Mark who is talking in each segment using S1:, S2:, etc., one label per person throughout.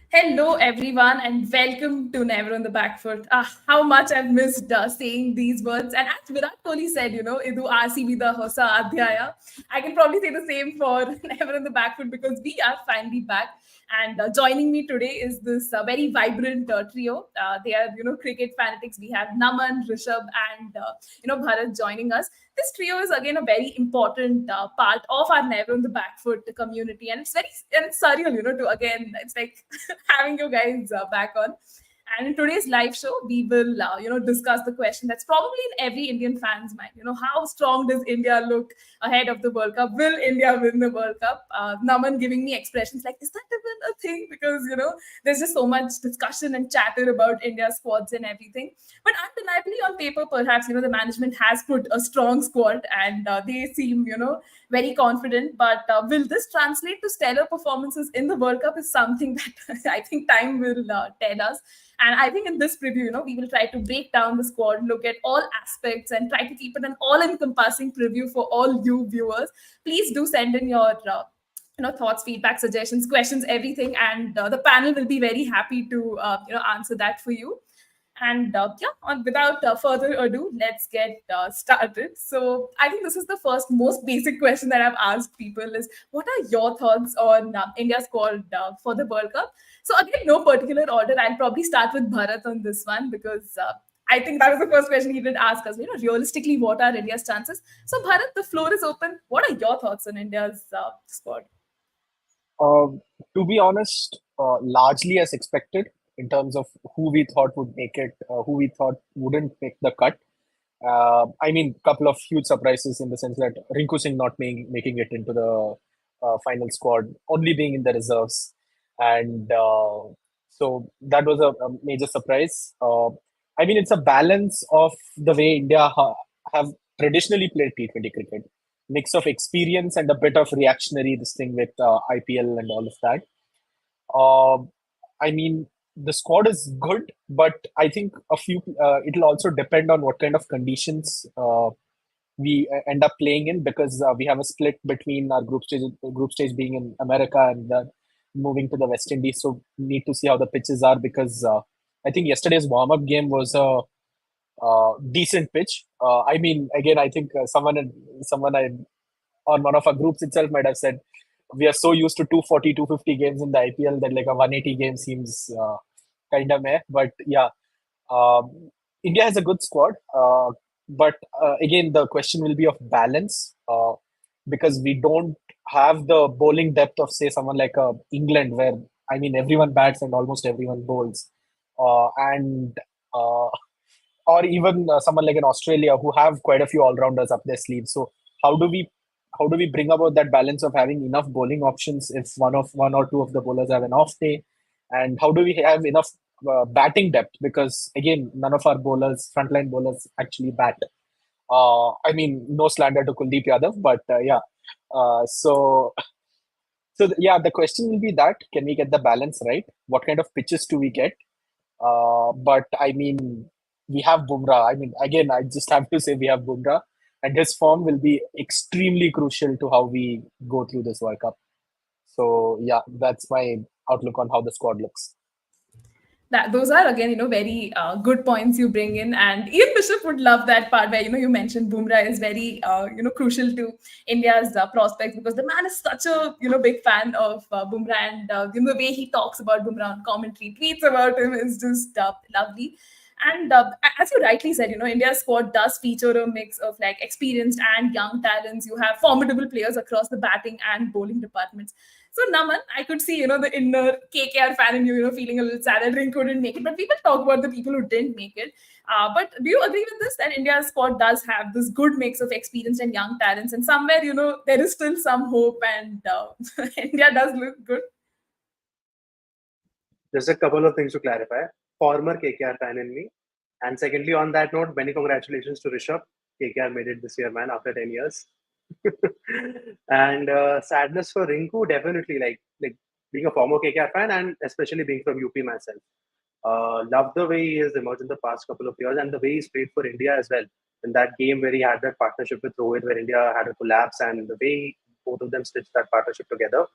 S1: Hello, everyone, and welcome to Never on the Back Foot. How much I've missed saying these words. And as Virat Kohli said, Idu RCB the Hosa Adhyaya. I can probably say the same for Never on the Back Foot because we are finally back. And joining me today is this very vibrant trio. They are, cricket fanatics. We have Naman, Rishabh, and Bharat joining us. This trio is again a very important part of our Never on the Back Foot community, and it's surreal, to again, it's like having you guys back on. And in today's live show, we will, discuss the question that's probably in every Indian fan's mind. How strong does India look ahead of the World Cup? Will India win the World Cup? Naman giving me expressions like, is that even a thing? Because, there's just so much discussion and chatter about India's squads and everything. But undeniably, on paper, perhaps, the management has put a strong squad and they seem, very confident. But will this translate to stellar performances in the World Cup is something that I think time will tell us. And I think in this preview, we will try to break down the squad, look at all aspects, and try to keep it an all-encompassing preview for all you viewers. Please do send in your thoughts, feedback, suggestions, questions, everything, and the panel will be very happy to answer that for you. And without further ado, let's get started. So I think this is the first most basic question that I've asked people is, what are your thoughts on India's squad for the World Cup? So again, no particular order. I'll probably start with Bharat on this one because I think that was the first question he did ask us. Realistically, what are India's chances? So Bharat, the floor is open. What are your thoughts on India's squad?
S2: Um, to be honest, largely as expected in terms of who we thought would make it, who we thought wouldn't make the cut. I mean, couple of huge surprises in the sense that Rinku Singh not making it into the final squad, only being in the reserves, and so that was a major surprise. I mean, it's a balance of the way India have traditionally played T20 cricket, mix of experience and a bit of reactionary this thing with IPL and all of that. Uh, I mean, the squad is good, but I think it'll also depend on what kind of conditions we end up playing in because we have a split between our group stage being in America and moving to the West Indies. So we need to see how the pitches are because I think yesterday's warm up game was a decent pitch. I mean, again, I think someone on one of our groups itself might have said we are so used to 240, 250 games in the IPL that like a 180 game seems kind of meh. But yeah, um, India has a good squad. But again, the question will be of balance because we don't have the bowling depth of, say, someone like England, where I mean, everyone bats and almost everyone bowls. And or even someone like in Australia who have quite a few all rounders up their sleeves. So how do we how do we bring about that balance of having enough bowling options if one or two of the bowlers have an off day, and how do we have enough batting depth because again none of our frontline bowlers actually bat. I mean, no slander to Kuldeep Yadav, but yeah. Yeah, the question will be that can we get the balance right? What kind of pitches do we get? But I mean, we have Bumrah. I mean, again, I just have to say we have Bumrah, and his form will be extremely crucial to how we go through this World Cup. So yeah, that's my outlook on how the squad looks.
S1: That those are again, very good points you bring in, and Ian Bishop would love that part where you mentioned Bumrah is very crucial to India's prospects because the man is such a big fan of Bumrah, and the way he talks about Bumrah on commentary, tweets about him is just lovely. And as you rightly said, India's squad does feature a mix of like experienced and young talents. You have formidable players across the batting and bowling departments. So Naman, I could see, the inner KKR fan in you, feeling a little sad that Ring couldn't make it. But we will talk about the people who didn't make it. But do you agree with this that India's squad does have this good mix of experienced and young talents, and somewhere, there is still some hope, and India does look good.
S3: Just a couple of things to clarify. Former KKR fan in me. And secondly, on that note, many congratulations to Rishabh. KKR made it this year, man, after 10 years. And sadness for Rinku, definitely like being a former KKR fan and especially being from UP myself. Love the way he has emerged in the past couple of years and the way he's played for India as well. In that game where he had that partnership with Rohit, where India had a collapse, and the way both of them stitched that partnership together,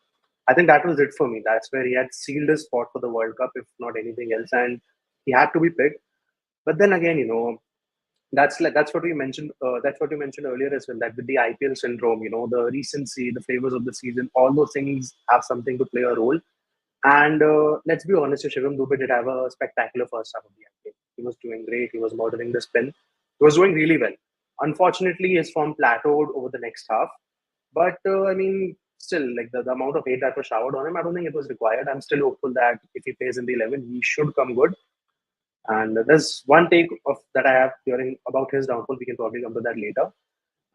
S3: I think that was it for me. That's where he had sealed his spot for the World Cup, if not anything else, and he had to be picked. But then again, that's what we mentioned. That's what you mentioned earlier as well. That with the IPL syndrome, the recency, the flavors of the season, all those things have something to play a role. And let's be honest, Shivam Dubey did have a spectacular first half of the IPL. He was doing great. He was murdering the spin. He was doing really well. Unfortunately, his form plateaued over the next half. But I mean, still, like the amount of hate that was showered on him, I don't think it was required. I'm still hopeful that if he plays in the 11, he should come good. And there's one take of that I have during about his downfall. We can probably come to that later.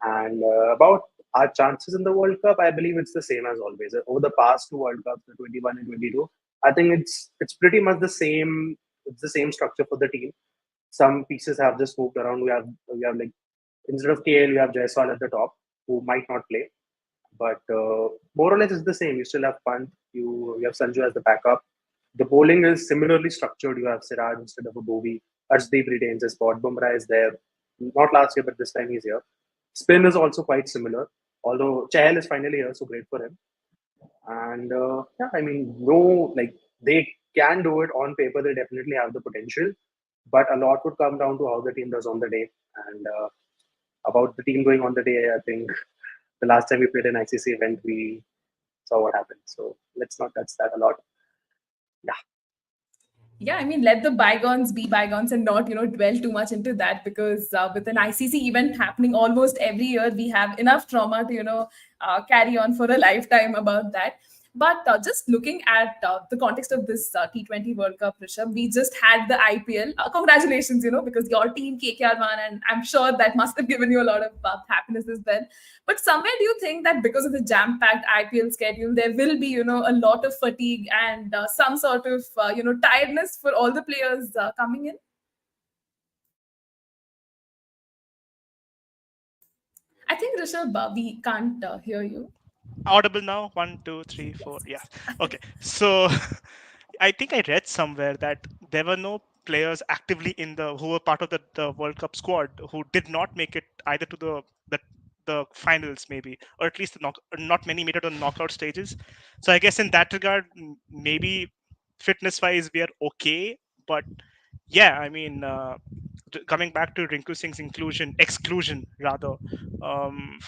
S3: And about our chances in the World Cup, I believe it's the same as always. Over the past two World Cups, the 21 and 22, I think it's pretty much the same. It's the same structure for the team. Some pieces have just moved around. We have like instead of KL, we have Jaiswal at the top, who might not play, but more or less it's the same. You still have Pant. You have Sanju as the backup. The bowling is similarly structured. You have Siraj instead of a Bobby. Arshdeep retains his spot. Bumrah is there. Not last year, but this time he's here. Spin is also quite similar. Although Chahal is finally here, so great for him. And yeah, I mean, no, like they can do it on paper. They definitely have the potential, but a lot would come down to how the team does on the day. And about the team going on the day, I think the last time we played an ICC event, we saw what happened. So let's not touch that a lot. Yeah.
S1: Yeah, I mean, let the bygones be bygones and not, dwell too much into that because with an ICC event happening almost every year, we have enough trauma to, carry on for a lifetime about that. But just looking at the context of this T20 World Cup, Rishabh, we just had the IPL. Congratulations, because your team KKR won, and I'm sure that must have given you a lot of happiness as well. But somewhere, do you think that because of the jam-packed IPL schedule, there will be, a lot of fatigue and some sort of, tiredness for all the players coming in? I think, Rishabh, we can't hear you.
S4: Audible now? One, two, three, four.
S1: Yes,
S4: Yeah.
S1: yes.
S4: Okay. So I think I read somewhere that there were no players actively in the who were part of the World Cup squad who did not make it either to the the finals maybe, or at least not many made it on knockout stages. So I guess in that regard, maybe fitness wise we are okay, but yeah, I mean, coming back to Rinku Singh's exclusion rather, um,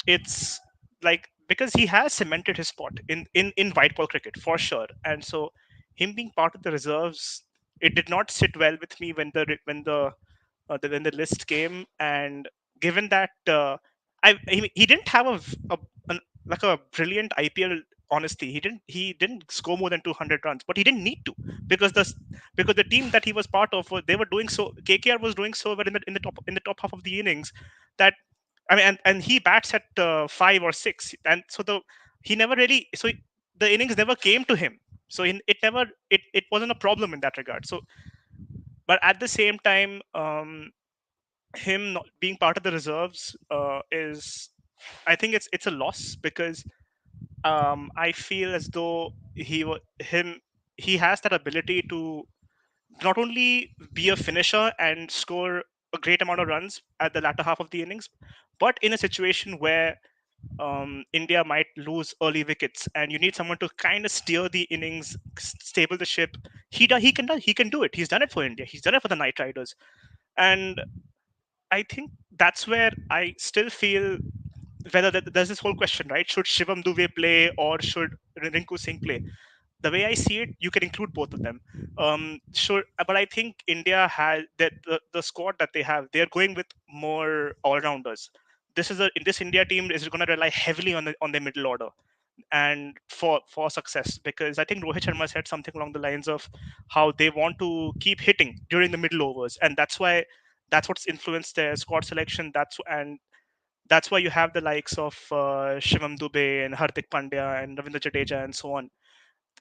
S4: it's like because he has cemented his spot in white ball cricket for sure, and so him being part of the reserves, it did not sit well with me when the list came, and given that he didn't have like a brilliant IPL. Honestly, he didn't score more than 200 runs, but he didn't need to because the team that he was part of they were doing so. KKR was doing so well in the top half of the innings that I mean, and he bats at 5 or 6, and so he never really the innings never came to him. So it wasn't a problem in that regard. So, but at the same time, him not being part of the reserves is, I think it's a loss because I feel as though he has that ability to not only be a finisher and score a great amount of runs at the latter half of the innings, but in a situation where India might lose early wickets and you need someone to kind of steer the innings, stable the ship. He can do it. He's done it for India. He's done it for the Knight Riders, and I think that's where I still feel whether there's this whole question, right? Should Shivam Dubey play or should Rinku Singh play? The way I see it, you can include both of them. Sure, but I think India has the squad that they have. They're going with more all rounders. This India team is going to rely heavily on their middle order and for success, because I think Rohit Sharma said something along the lines of how they want to keep hitting during the middle overs, and that's what's influenced their squad selection. That's why you have the likes of Shivam Dubey and Hardik Pandya and Ravindra Jadeja and so on.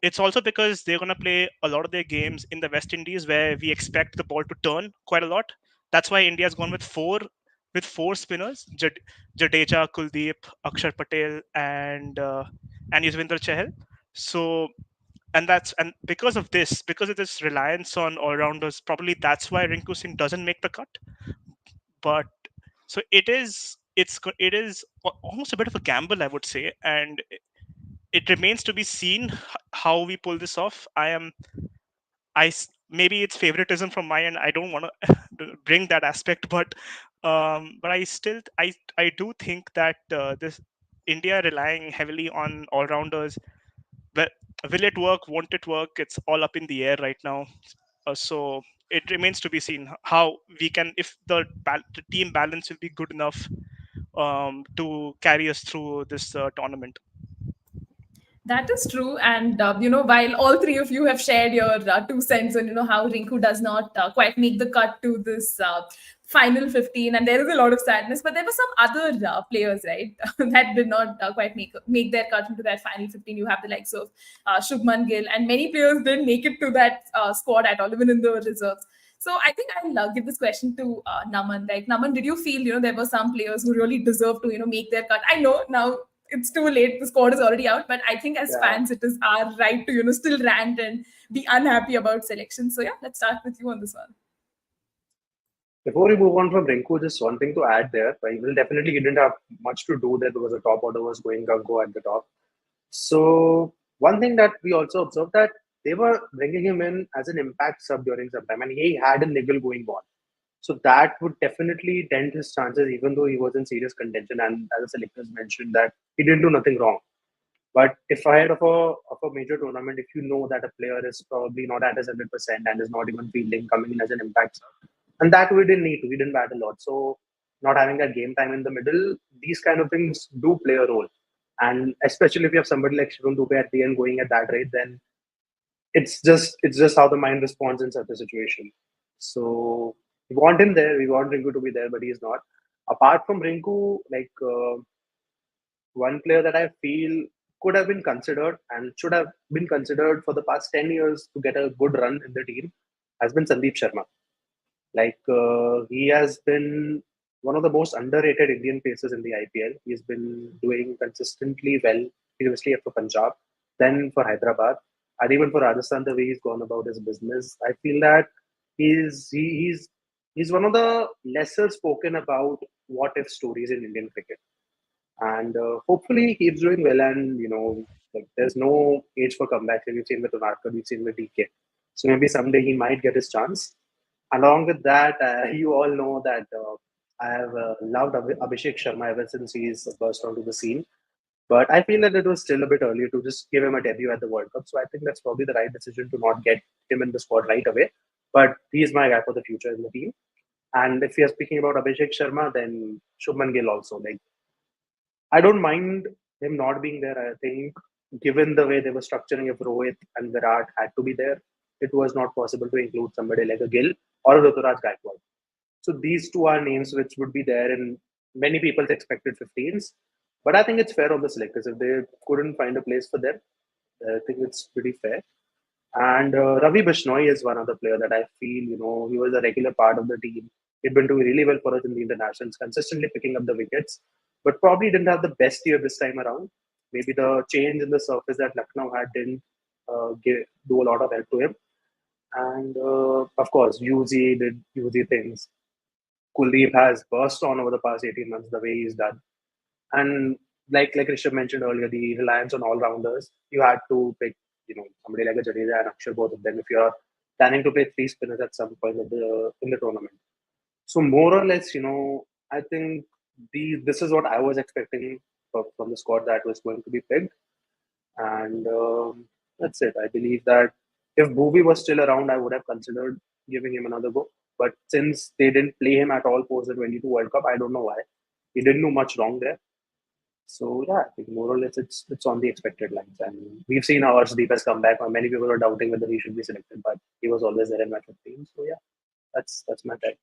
S4: It's also because they're going to play a lot of their games in the West Indies where we expect the ball to turn quite a lot. That's why India's gone with four spinners: Jadeja, Kuldeep, Akshar Patel, and Yuzvendra Chahal. So and because of this reliance on all rounders, probably that's why Rinku Singh doesn't make the cut. But so it is almost a bit of a gamble, I would say, and it remains to be seen how we pull this off. Maybe it's favoritism from my end. I don't want to bring that aspect, but I do think that this India relying heavily on all rounders. Well, will it work? Won't it work? It's all up in the air right now. So it remains to be seen how we can, if the team balance will be good enough to carry us through this tournament.
S1: That is true, and while all three of you have shared your 2 cents on how Rinku does not quite make the cut to this final 15, and there is a lot of sadness. But there were some other players, right, that did not quite make their cut into that final 15. You have the likes of Shubman Gill, and many players didn't make it to that squad at all, even in the reserves. So I think I'll give this question to Naman. Like Naman, did you feel there were some players who really deserve to make their cut? I know now it's too late, the squad is already out, but I think as fans it is our right to still rant and be unhappy about selection. So yeah, let's start with you on this one.
S3: Before we move on from Rinku, just one thing to add there. Right? Well, definitely he didn't have much to do there because the top order was going Gango at the top. So one thing that we also observed that they were bringing him in as an impact sub during some time, and he had a niggle going on. So that would definitely dent his chances, even though he was in serious contention. And as the selectors mentioned, that he didn't do nothing wrong. But if ahead of a major tournament, if you know that a player is probably not at his 100% and is not even fielding, coming in as an impact sub, and that we didn't need to. We didn't bat a lot. So not having that game time in the middle, these kind of things do play a role. And especially if you have somebody like Shivam Dubey at the end going at that rate, then it's just how the mind responds in such a situation. So we want him there. We want Rinku to be there, but he's not. Apart from Rinku, one player that I feel could have been considered and should have been considered for the past 10 years to get a good run in the team has been Sandeep Sharma. He has been one of the most underrated Indian paces in the IPL. He's been doing consistently well, previously for Punjab, then for Hyderabad, and even for Rajasthan. The way he's gone about his business, I feel that he's one of the lesser spoken about what if stories in Indian cricket, and hopefully he keeps doing well. And there's no age for comeback. We've seen with Unadkar, we've seen with DK, so maybe someday he might get his chance. Along with that, you all know that I have loved Abhishek Sharma ever since he's burst onto the scene. But I feel that it was still a bit early to just give him a debut at the World Cup. So I think that's probably the right decision to not get him in the squad right away. But he's my guy for the future in the team. And if we are speaking about Abhishek Sharma, then Shubman Gill also. I don't mind him not being there. I think given the way they were structuring, if Rohit and Virat had to be there, it was not possible to include somebody like a Gill or a Ruturaj Gaikwad. So these two are names which would be there in many people's expected 15s. But I think it's fair on the selectors. If they couldn't find a place for them, I think it's pretty fair. And Ravi Bishnoi is one other player that I feel, he was a regular part of the team. He'd been doing really well for us in the internationals, consistently picking up the wickets, but probably didn't have the best year this time around. Maybe the change in the surface that Lucknow had didn't do a lot of help to him. And of course, UZ did UZ things. Kuldeep has burst on over the past 18 months the way he's done. And like Rishabh mentioned earlier, the reliance on all rounders, you had to pick, somebody like a Jadeja and Akshar, both of them, if you're planning to play three spinners at some point in the tournament. So more or less, I think this is what I was expecting from the squad that was going to be picked. And that's it. I believe that if Bhuvi was still around, I would have considered giving him another go. But since they didn't play him at all post the 22 World Cup, I don't know why. He didn't do much wrong there. So yeah, I think more or less it's on the expected lines. And we've seen how Arshdeep has come back. Many people are doubting whether he should be selected, but he was always there in my 15. So yeah, that's my take.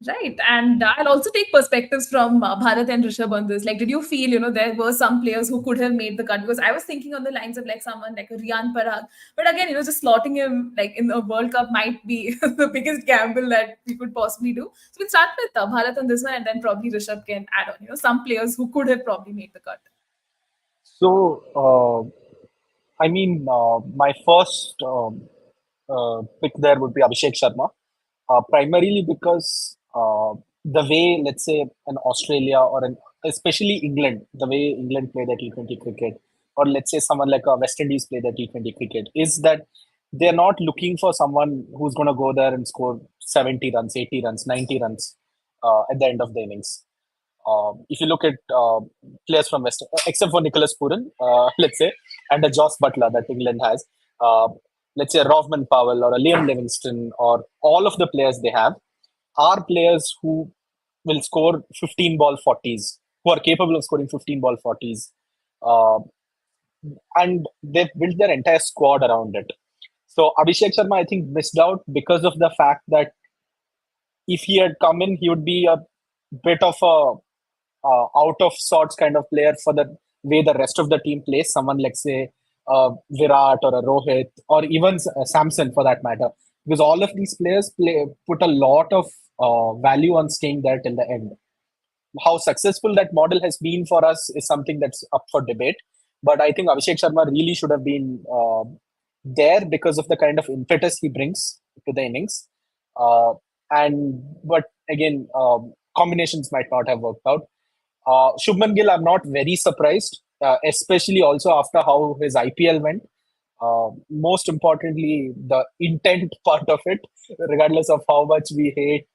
S1: Right. And I'll also take perspectives from Bharat and Rishabh on this. Did you feel, there were some players who could have made the cut? Because I was thinking on the lines of someone like a Riyan Parag. But again, just slotting him in the World Cup might be the biggest gamble that we could possibly do. So we'll start with Bharat on this one, and then probably Rishabh can add on, some players who could have probably made the cut.
S2: So, my first pick there would be Abhishek Sharma, primarily because the way, let's say, an Australia or especially England, the way England play their T20 cricket, or let's say someone like a West Indies play the T20 cricket, is that they're not looking for someone who's going to go there and score 70 runs, 80 runs, 90 runs at the end of the innings. If you look at players from West, except for Nicholas Puran, let's say, and a Joss Butler that England has, uh, let's say a Rovman Powell or a Liam Livingston, or all of the players they have are players who will score 15 ball 40s, who are capable of scoring 15 ball 40s. Uh, and they've built their entire squad around it. So Abhishek Sharma, I think, missed out because of the fact that if he had come in, he would be a bit of a out of sorts kind of player for the way the rest of the team plays. Someone like, say, Virat or a Rohit or even Samson for that matter. Because all of these players put a lot of value on staying there till the end. How successful that model has been for us is something that's up for debate. But I think Abhishek Sharma really should have been there because of the kind of impetus he brings to the innings. But again, combinations might not have worked out. Shubman Gill, I'm not very surprised, especially also after how his IPL went. Most importantly, the intent part of it, regardless of how much we hate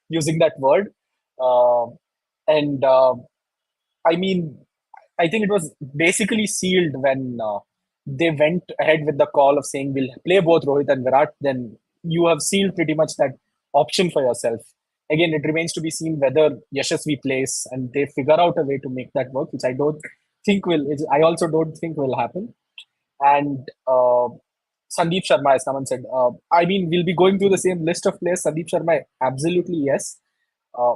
S2: using that word. Uh, and I mean, I think it was basically sealed when they went ahead with the call of saying we'll play both Rohit and Virat. Then you have sealed pretty much that option for yourself. Again, it remains to be seen whether Yashasvi plays and they figure out a way to make that work, which I don't think will. I also don't think will happen. And Sandeep Sharma, as someone said, I mean, we'll be going through the same list of players. Sandeep Sharma, absolutely yes. Uh,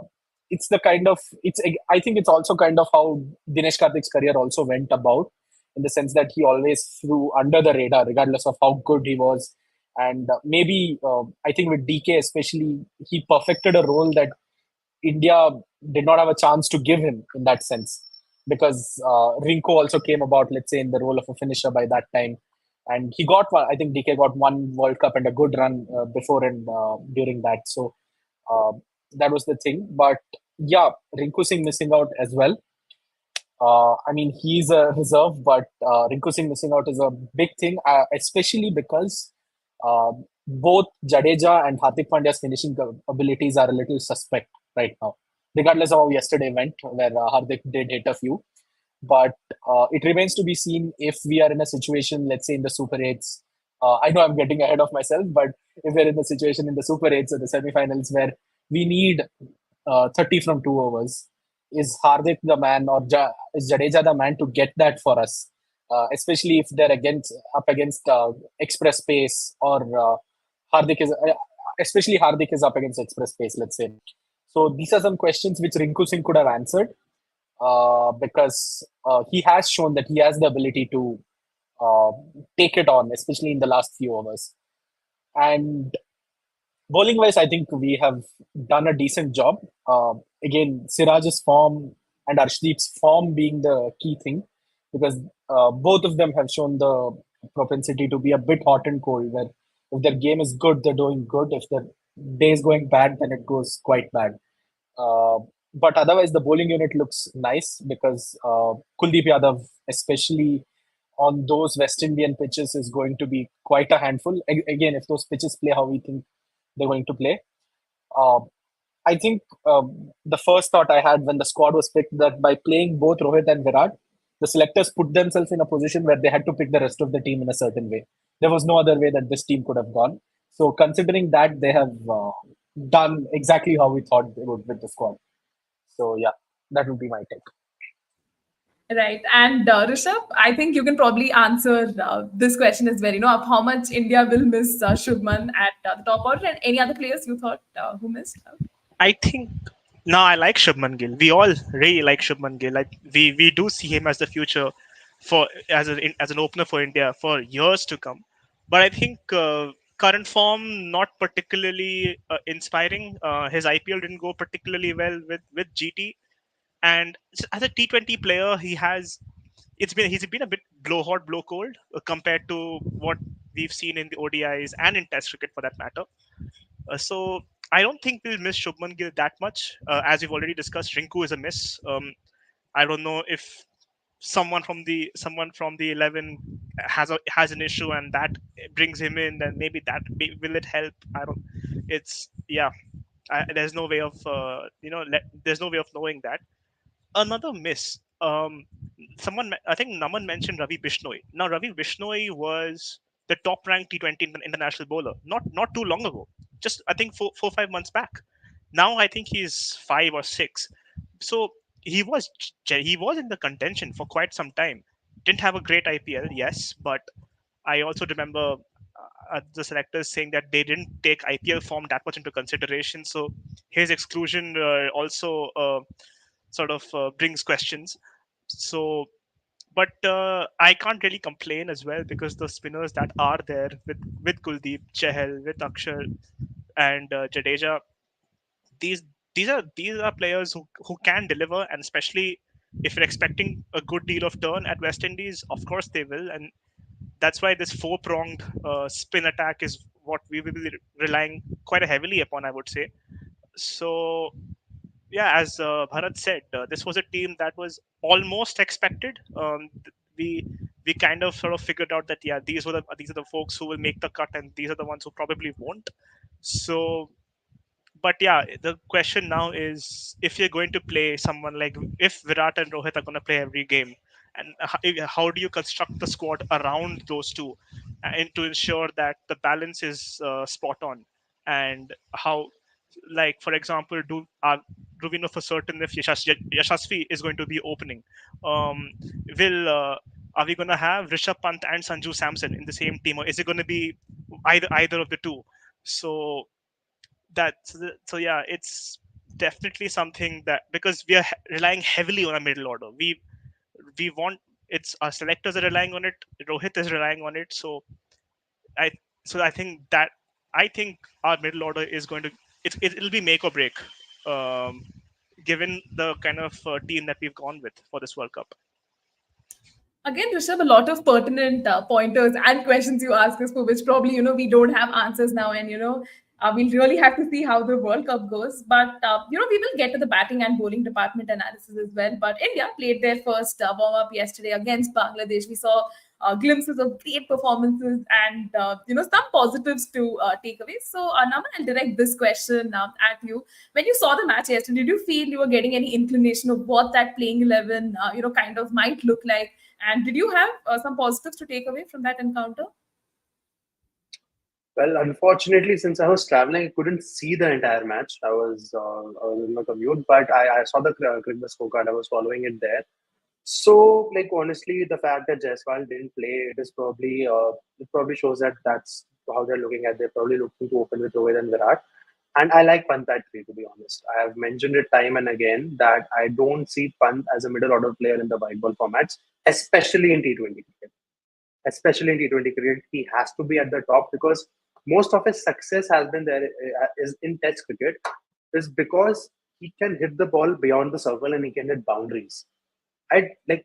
S2: it's the kind of it's. I think it's also kind of how Dinesh Karthik's career also went about, in the sense that he always flew under the radar, regardless of how good he was. And maybe I think with DK especially, he perfected a role that India did not have a chance to give him in that sense, because Rinko also came about, let's say, in the role of a finisher by that time, and he got one. I think DK got one World Cup and a good run before and during that. So uh, that was the thing. But yeah, Rinku Singh missing out as well. I mean, he's a reserve, but Rinku Singh missing out is a big thing, especially because uh, both Jadeja and Hardik Pandya's finishing abilities are a little suspect right now, regardless of how yesterday went, where Hardik did hit a few. But it remains to be seen if we are in a situation, let's say in the Super 8s. I know I'm getting ahead of myself, but if we're in a situation in the Super 8s or the semi-finals where we need 30 from 2 overs, is Hardik the man, or is Jadeja the man to get that for us? Especially if they're up against express pace, or Hardik is, especially Hardik is up against express pace, let's say. So these are some questions which Rinku Singh could have answered, because he has shown that he has the ability to uh, take it on, especially in the last few overs. And bowling wise, I think we have done a decent job. Again, Siraj's form and Arshdeep's form being the key thing, because both of them have shown the propensity to be a bit hot and cold. Where if their game is good, they're doing good. If their day is going bad, then it goes quite bad. Uh, but otherwise, the bowling unit looks nice, because Kuldeep Yadav, especially on those West Indian pitches, is going to be quite a handful. Again, if those pitches play how we think they're going to play. Uh, I think the first thought I had when the squad was picked, that by playing both Rohit and Virat, the selectors put themselves in a position where they had to pick the rest of the team in a certain way. There was no other way that this team could have gone. So considering that, they have done exactly how we thought they would with the squad. So yeah, that would be my take.
S1: Right. And Rishabh, I think you can probably answer this question as well. You know, of how much India will miss Shubman at the top order, and any other players you thought who missed out?
S4: I think now I like Shubman Gill. We all really like Shubman Gill. We do see him as the future for as an opener for India for years to come. But I think current form not particularly inspiring. His IPL didn't go particularly well with GT, and as a T20 player, he's been a bit blow hot, blow cold compared to what we've seen in the ODIs and in Test cricket for that matter. So I don't think we'll miss Shubman Gill that much. As we've already discussed, Rinku is a miss. I don't know if someone from the 11 has an issue and that brings him in, then maybe will it help? I don't. It's yeah. There's no way of there's no way of knowing that. Another miss. I think Naman mentioned Ravi Bishnoi. Now Ravi Bishnoi was the top ranked T20 international bowler not too long ago. Just I think 4 5 months back. Now I think he's 5 or 6. So he was in the contention for quite some time. Didn't have a great IPL, yes, but I also remember the selectors saying that they didn't take IPL form that much into consideration. So his exclusion also sort of brings questions. So, but I can't really complain as well because the spinners that are there with Kuldeep, Chahal, with Akshar, and Jadeja, these these are players who can deliver, and especially if you're expecting a good deal of turn at West Indies, of course they will, and that's why this four-pronged spin attack is what we will be relying quite heavily upon, I would say. So yeah, as Bharat said, this was a team that was almost expected. We kind of sort of figured out that yeah, these are the folks who will make the cut, and these are the ones who probably won't. So but yeah, the question now is if you're going to play someone like if Virat and Rohit are going to play every game, and how do you construct the squad around those two, and to ensure that the balance is spot on, and how, like for example, do we know for certain if Yashasvi is going to be opening? Um, will Are we going to have Rishabh Pant and Sanju Samson in the same team, or is it going to be either of the two? So so yeah, it's definitely something that, because we are relying heavily on a middle order, we want, it's our selectors are relying on it, Rohit is relying on it. I I think that I think our middle order is going to, it'll be make or break, um, given the kind of team that we've gone with for this World Cup.
S1: Again, Rishabh, a lot of pertinent pointers and questions you ask us for, which probably, we don't have answers now. And, we'll really have to see how the World Cup goes. But, we will get to the batting and bowling department analysis as well. But India played their first warm-up yesterday against Bangladesh. We saw glimpses of great performances and, some positives to take away. So, Naman, I'll direct this question at you. When you saw the match yesterday, did you feel you were getting any inclination of what that playing 11, kind of might look like? And did you have some positives to take away from that encounter?
S3: Well, unfortunately, since I was traveling, I couldn't see the entire match. I was in my commute, but I saw the cricket scorecard. I was following it there. So, like honestly, the fact that Jaiswal didn't play, it probably shows that that's how they're looking at. They're probably looking to open with Rohit and Virat. And I like Pant at three, to be honest. I have mentioned it time and again that I don't see Pant as a middle order player in the white ball formats, especially in T20 cricket. Especially in T20 cricket, he has to be at the top because most of his success has been there is in Test cricket, is because he can hit the ball beyond the circle and he can hit boundaries.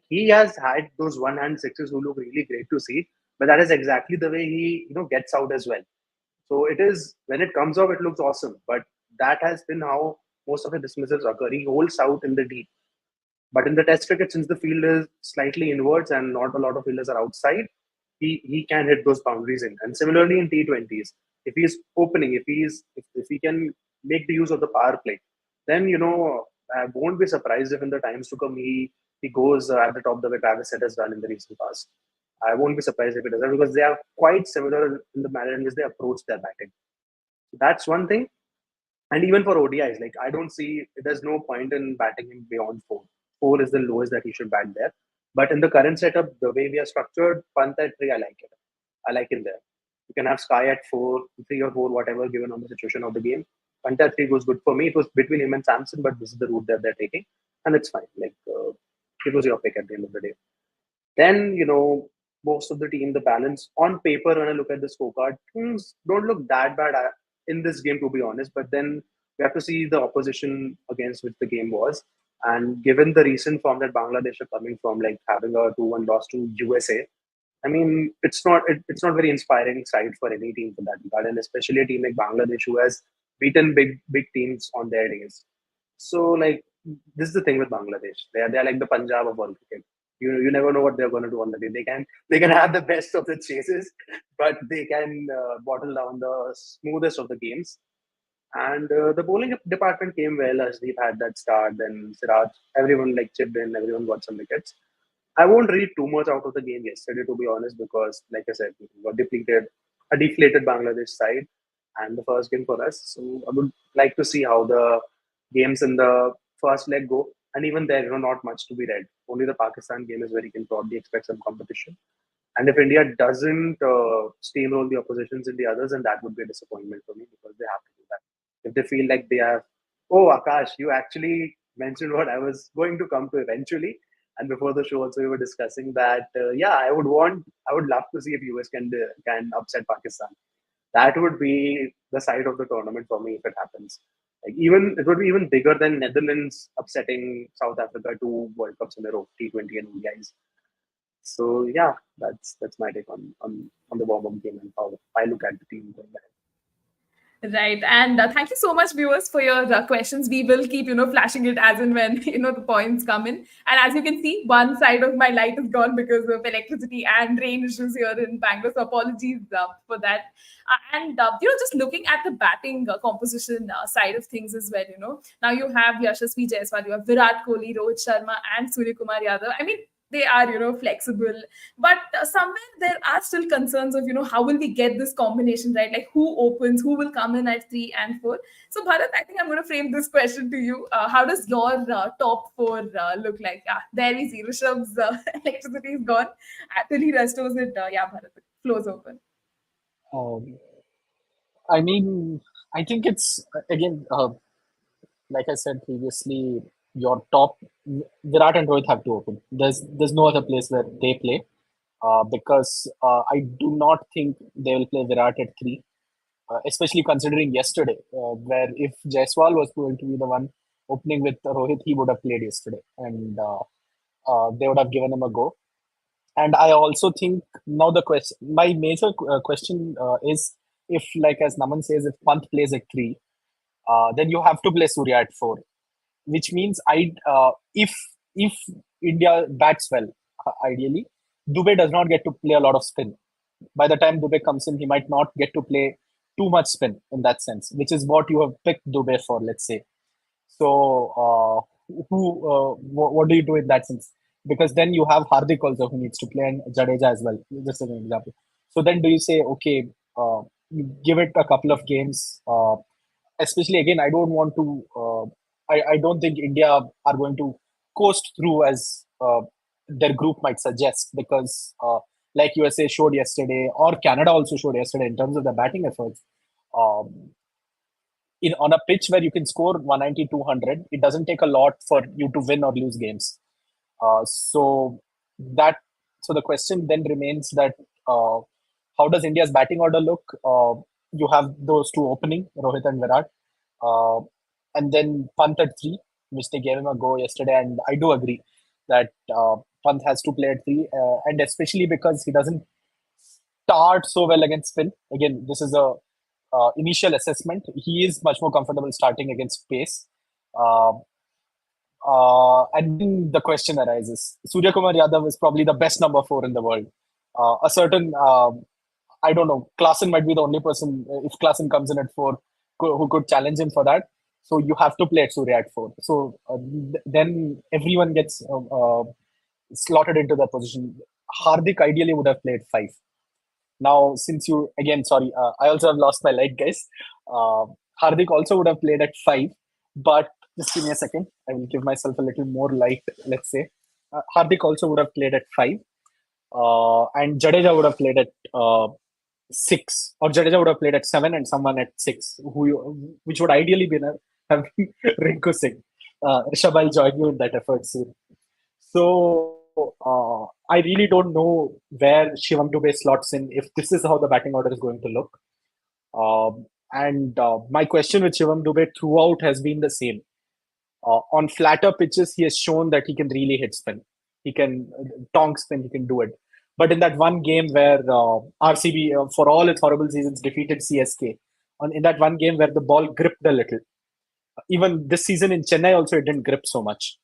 S3: He has had those one hand sixes who look really great to see, but that is exactly the way he gets out as well. So it is, when it comes off, it looks awesome. But that has been how most of the dismissals occur. He holds out in the deep. But in the Test cricket, since the field is slightly inwards and not a lot of fielders are outside, he can hit those boundaries in. And similarly in T20s, if he's opening, if he can make the use of the power play, then I won't be surprised if in the times to come he goes at the top the way Travis Head has done in the recent past. I won't be surprised if it does that because they are quite similar in the manner in which they approach their batting. That's one thing. And even for ODIs, like I don't see there's no point in batting him beyond four. Four is the lowest that he should bat there. But in the current setup, the way we are structured, Pant at three, I like it. I like him there. You can have Sky at four, three or four, whatever, given on the situation of the game. Pant at three goes good for me. It was between him and Samson, but this is the route that they're taking, and it's fine. It was your pick at the end of the day. Then most of the team, the balance on paper, when I look at the scorecard, things don't look that bad in this game, to be honest. But then we have to see the opposition against which the game was. And given the recent form that Bangladesh are coming from, like having a 2-1 loss to USA, I mean, it's not very inspiring side for any team for that regard, and especially a team like Bangladesh who has beaten big teams on their days. So, like, this is the thing with Bangladesh. They're like the Punjab of world cricket. You never know what they're going to do on the day. They can have the best of the chases, but they can bottle down the smoothest of the games. And the bowling department came well as we've had that start. Then Siraj, everyone like chipped in, everyone got some wickets. I won't read too much out of the game yesterday, to be honest, because, like I said, we got a deflated Bangladesh side, and the first game for us. So I would like to see how the games in the first leg go. And even there, not much to be read. Only the Pakistan game is where you can probably expect some competition. And if India doesn't steamroll the oppositions in the others, then that would be a disappointment for me because they have to do that. If they feel like they have, oh, Akash, you actually mentioned what I was going to come to eventually. And before the show, also we were discussing that. Yeah, I would love to see if US can upset Pakistan. That would be the side of the tournament for me if it happens. Like even it would be even bigger than Netherlands upsetting South Africa 2 World Cups in a row, T20 and ODIs. So yeah, that's my take on the warm up game and how I look at the team going ahead.
S1: Right. And thank you so much, viewers, for your questions. We will keep, flashing it as and when, the points come in. And as you can see, one side of my light is gone because of electricity and rain issues here in Bangalore. So apologies for that. And, just looking at the batting composition side of things as well, now you have Yashasvi Jaiswal, you have Virat Kohli, Rohit Sharma, and Surya Kumar Yadav. I mean, they are flexible, but somewhere there are still concerns of how will we get this combination right, like who opens, who will come in at 3 and 4. So Bharat, I think I'm going to frame this question to you. How does your top 4 look like? There we see Rishabh's electricity is gone till he restores it. Bharat, the floor's open.
S2: I mean, I think it's again, like I said previously, your top Virat and Rohit have to open. There's no other place where they play because I do not think they will play Virat at 3, especially considering yesterday, where if Jaiswal was going to be the one opening with Rohit, he would have played yesterday, and they would have given him a go. And I also think now my major question is if, like as Naman says, if Pant plays at 3, then you have to play Surya at 4, which means if India bats well, ideally, Dubey does not get to play a lot of spin. By the time Dubey comes in, he might not get to play too much spin in that sense, which is what you have picked Dubey for, let's say. So, what do you do in that sense? Because then you have Hardik also who needs to play and Jadeja as well, just as an example. So then do you say, okay, you give it a couple of games, especially again, I don't want to, I don't think India are going to coast through as their group might suggest because like USA showed yesterday or Canada also showed yesterday in terms of the batting efforts, on a pitch where you can score 190, 200, it doesn't take a lot for you to win or lose games. So the question then remains that how does India's batting order look? You have those two opening, Rohit and Virat, and then Pant at 3, which they gave him a go yesterday. And I do agree that Pant has to play at 3, and especially because he doesn't start so well against spin. Again, this is a initial assessment. He is much more comfortable starting against pace. And then the question arises. Surya Kumar Yadav is probably the best number 4 in the world. A certain, I don't know, Klaasen might be the only person, if Klaasen comes in at 4, who could challenge him for that. So you have to play at Surya at 4. So then everyone gets slotted into that position. Hardik ideally would have played 5. Now, since you, again, sorry, I also have lost my light, guys. Hardik also would have played at 5, but just give me a second. I will give myself a little more light, let's say. Hardik also would have played at 5. And Jadeja would have played at 6. Or Jadeja would have played at 7 and someone at 6, which would ideally have been Rinku Singh. Rishabh, I'll join you in that effort soon. So, I really don't know where Shivam Dubey slots in if this is how the batting order is going to look. And my question with Shivam Dubey throughout has been the same. On flatter pitches, he has shown that he can really hit spin. He can tonk spin, he can do it. But in that one game where RCB, for all its horrible seasons, defeated CSK, in that one game where the ball gripped a little, even this season in Chennai also, it didn't grip so much.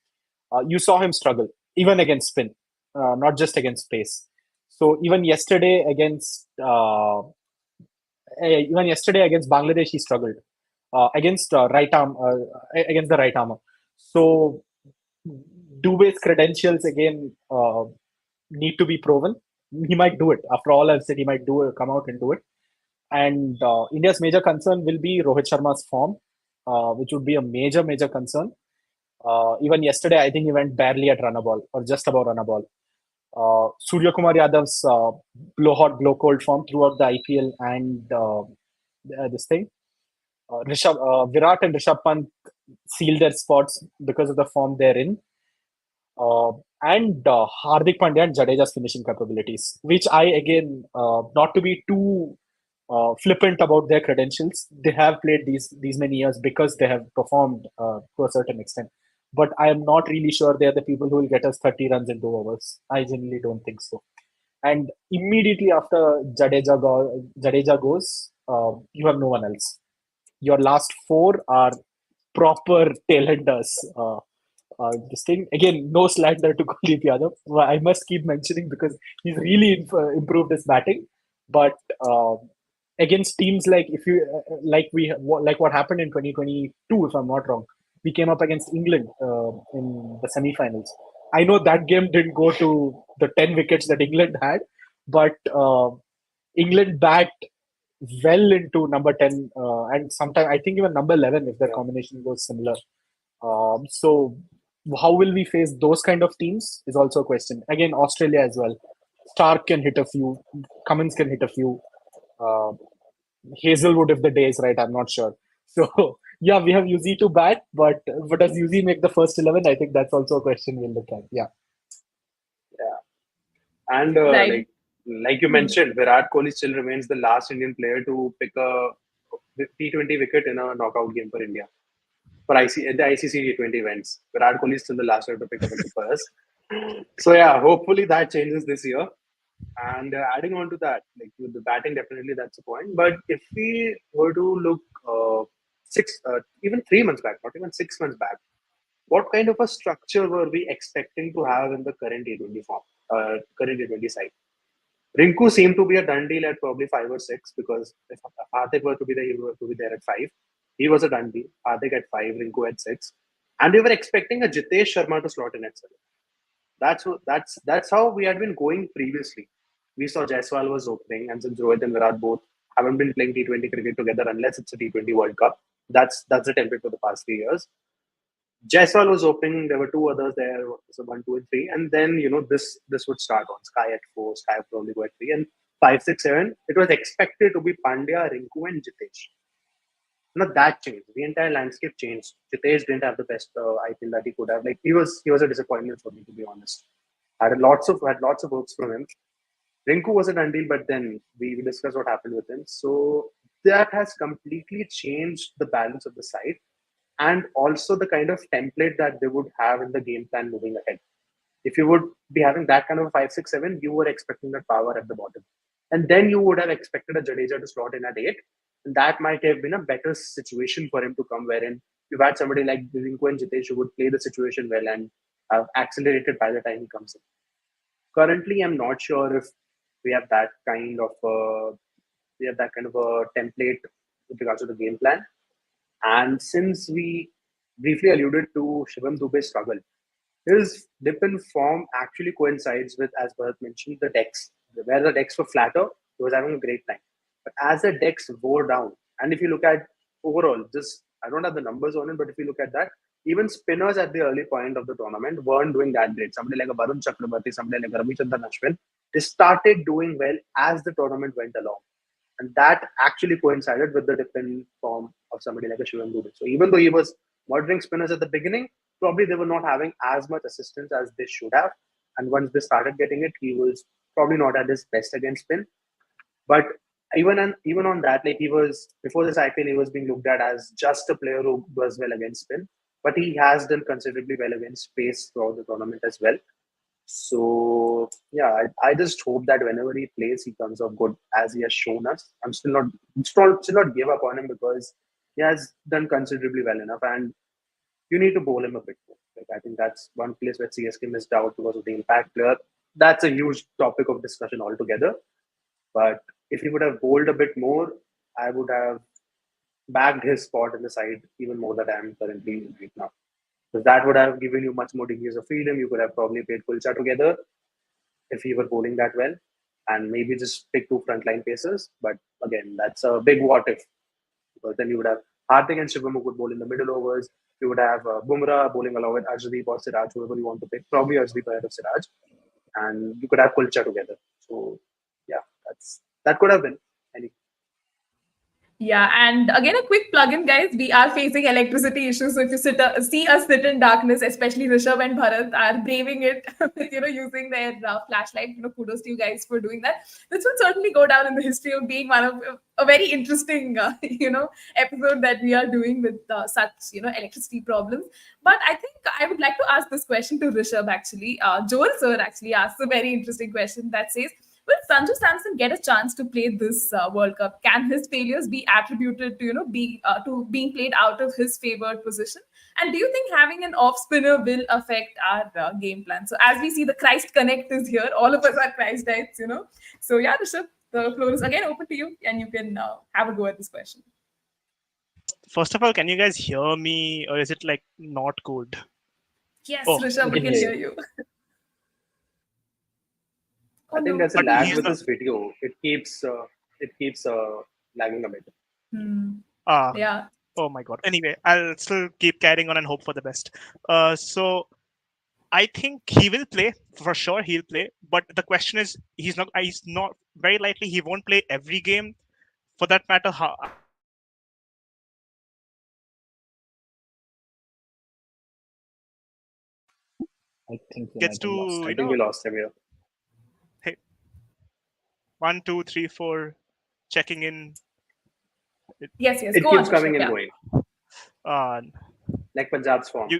S2: You saw him struggle, even against spin. not just against pace. So even yesterday against Bangladesh, he struggled against against the right armer. So Dubé's credentials again need to be proven. He might do it. After all I've said, he might do it, come out and do it. And India's major concern will be Rohit Sharma's form, which would be a major concern. Even yesterday, I think he went barely at run a ball or just about run a ball. Surya Kumar Yadav's blow hot, blow cold form throughout the IPL and this thing. Virat and Rishabh Pant sealed their spots because of the form they're in. And Hardik Pandya and Jadeja's finishing capabilities, which I again, not to be too flippant about their credentials, they have played these many years because they have performed to a certain extent. But I am not really sure they are the people who will get us 30 runs in 2 overs. I genuinely don't think so. And immediately after Jadeja goes, you have no one else. Your last four are proper tailenders. This thing again, no slander to Kuldeep Yadav. I must keep mentioning because he's really improved his batting. But against teams like like what happened in 2022, if I'm not wrong, we came up against England in the semi-finals. I know that game didn't go to the 10 wickets that England had, but England backed well into number 10 and sometimes I think even number 11 if their combination goes similar. So how will we face those kind of teams is also a question. Again, Australia as well. Stark can hit a few. Cummins can hit a few. Hazelwood, if the day is right, I'm not sure. So yeah, we have Yuzi to bat, but does Yuzi make the first 11? I think that's also a question we'll look at. Yeah.
S3: And
S1: Right.
S3: like you mentioned, Virat Kohli still remains the last Indian player to pick a T20 wicket in a knockout game for India. For the ICC T20 events, Virat Kohli is still the last player to pick a wicket for us. So yeah, hopefully that changes this year. And adding on to that, like with the batting, definitely that's a point. But if we were to look even 3 months back, not even 6 months back, what kind of a structure were we expecting to have in the current T20 form, current T20 side? Rinku seemed to be a done deal at probably 5 or 6 because if Hardik were to be there, he were to be there at 5. He was a done deal. Hardik at 5, Rinku at 6, and we were expecting a Jitesh Sharma to slot in at 7. That's how we had been going previously. We saw Jaiswal was opening, and since Rohit and Virat both haven't been playing T20 cricket together unless it's a T20 World Cup, that's the template for the past 3 years. Jaiswal was opening. There were two others there, so 1, 2, and 3, and then this would start on Sky at 4. Sky would probably go at 3, and 5, 6, 7. It was expected to be Pandya, Rinku, and Jitesh. Now that changed. The entire landscape changed. Jitesh didn't have the best IPL that he could have. Like he was a disappointment for me, to be honest. I had lots of hopes from him. Rinku was a done deal, but then we discussed what happened with him. So that has completely changed the balance of the side and also the kind of template that they would have in the game plan moving ahead. If you would be having that kind of 5, 6, 7, you were expecting that power at the bottom. And then you would have expected a Jadeja to slot in at 8. And that might have been a better situation for him to come, wherein you've had somebody like Rinku and Jitesh who would play the situation well and have accelerated by the time he comes in. Currently, I'm not sure if we have that kind of a template with regards to the game plan. And since we briefly alluded to Shivam Dube's struggle, his dip in form actually coincides with, as Bharat mentioned, the decks. Where the decks were flatter, he was having a great time. But as the decks wore down, and if you look at overall, just I don't have the numbers on it, but if you look at that, even spinners at the early point of the tournament weren't doing that great. Somebody like a Varun Chakrabarti, somebody like Ravichandran Ashwin, they started doing well as the tournament went along. And that actually coincided with the dip in form of somebody like a Shivam Dube. So even though he was murdering spinners at the beginning, probably they were not having as much assistance as they should have. And once they started getting it, he was probably not at his best against spin. But even on that, like he was before this IPL, he was being looked at as just a player who does well against spin. But he has done considerably well against pace throughout the tournament as well. So yeah, I just hope that whenever he plays, he comes off good as he has shown us. I'm still not give up on him because he has done considerably well enough, and you need to bowl him a bit more. Like I think that's one place where CSK missed out because of the impact player. that's a huge topic of discussion altogether. But if he would have bowled a bit more, I would have bagged his spot in the side even more than I am currently right now. Because that would have given you much more degrees of freedom. You could have probably played Kulcha together if he were bowling that well, and maybe just pick two frontline pacers. But again, that's a big what if. Because then you would have Hardik and Shivam who could bowl in the middle overs. You would have Bumrah bowling along with Arshdeep or Siraj, whoever you want to pick. Probably Arshdeep ahead of Siraj, and you could have Kulcha together. So yeah, that could have been any.
S1: Yeah, and again, a quick plug-in, guys. We are facing electricity issues, so if you see us sit in darkness, especially Rishabh and Bharat are braving it with using their flashlight. Kudos to you guys for doing that. This will certainly go down in the history of being one of a very interesting episode that we are doing with such electricity problems. But I think I would like to ask this question to Rishabh. Actually, Joel sir actually asked a very interesting question that says, will Sanju Samson get a chance to play this World Cup? Can his failures be attributed to to being played out of his favored position? And do you think having an off spinner will affect our game plan? So as we see, the Christ Connect is here. All of us are Christites. So yeah, Rishabh, the floor is again open to you, and you can have a go at this question.
S4: First of all, can you guys hear me, or is it like not good?
S1: Yes,
S4: Oh,
S1: Rishabh, we
S2: can
S1: can
S2: hear
S1: hear you. Oh
S3: I think
S1: no.
S3: there's a
S4: but
S3: lag
S4: he's
S3: with
S4: not.
S3: this video. It keeps lagging a bit.
S1: Hmm.
S4: Ah,
S1: Yeah.
S4: oh my god. Anyway, I'll still keep carrying on and hope for the best. So I think he will play for sure. He'll play, but the question is, he's not. He's not very likely. He won't play every game. For that matter, I don't know how many games he'll play.
S2: I think we
S4: Gets
S2: might have
S4: to
S2: lost
S3: I
S2: him.
S3: think we lost him here.
S4: hey, 1, 2, 3, 4, checking in.
S1: Yes, yes.
S3: It
S1: Go on,
S3: keeps
S1: Rishabh.
S3: coming and
S1: Yeah.
S3: going,
S4: Uh,
S3: like Punjab's form.
S4: you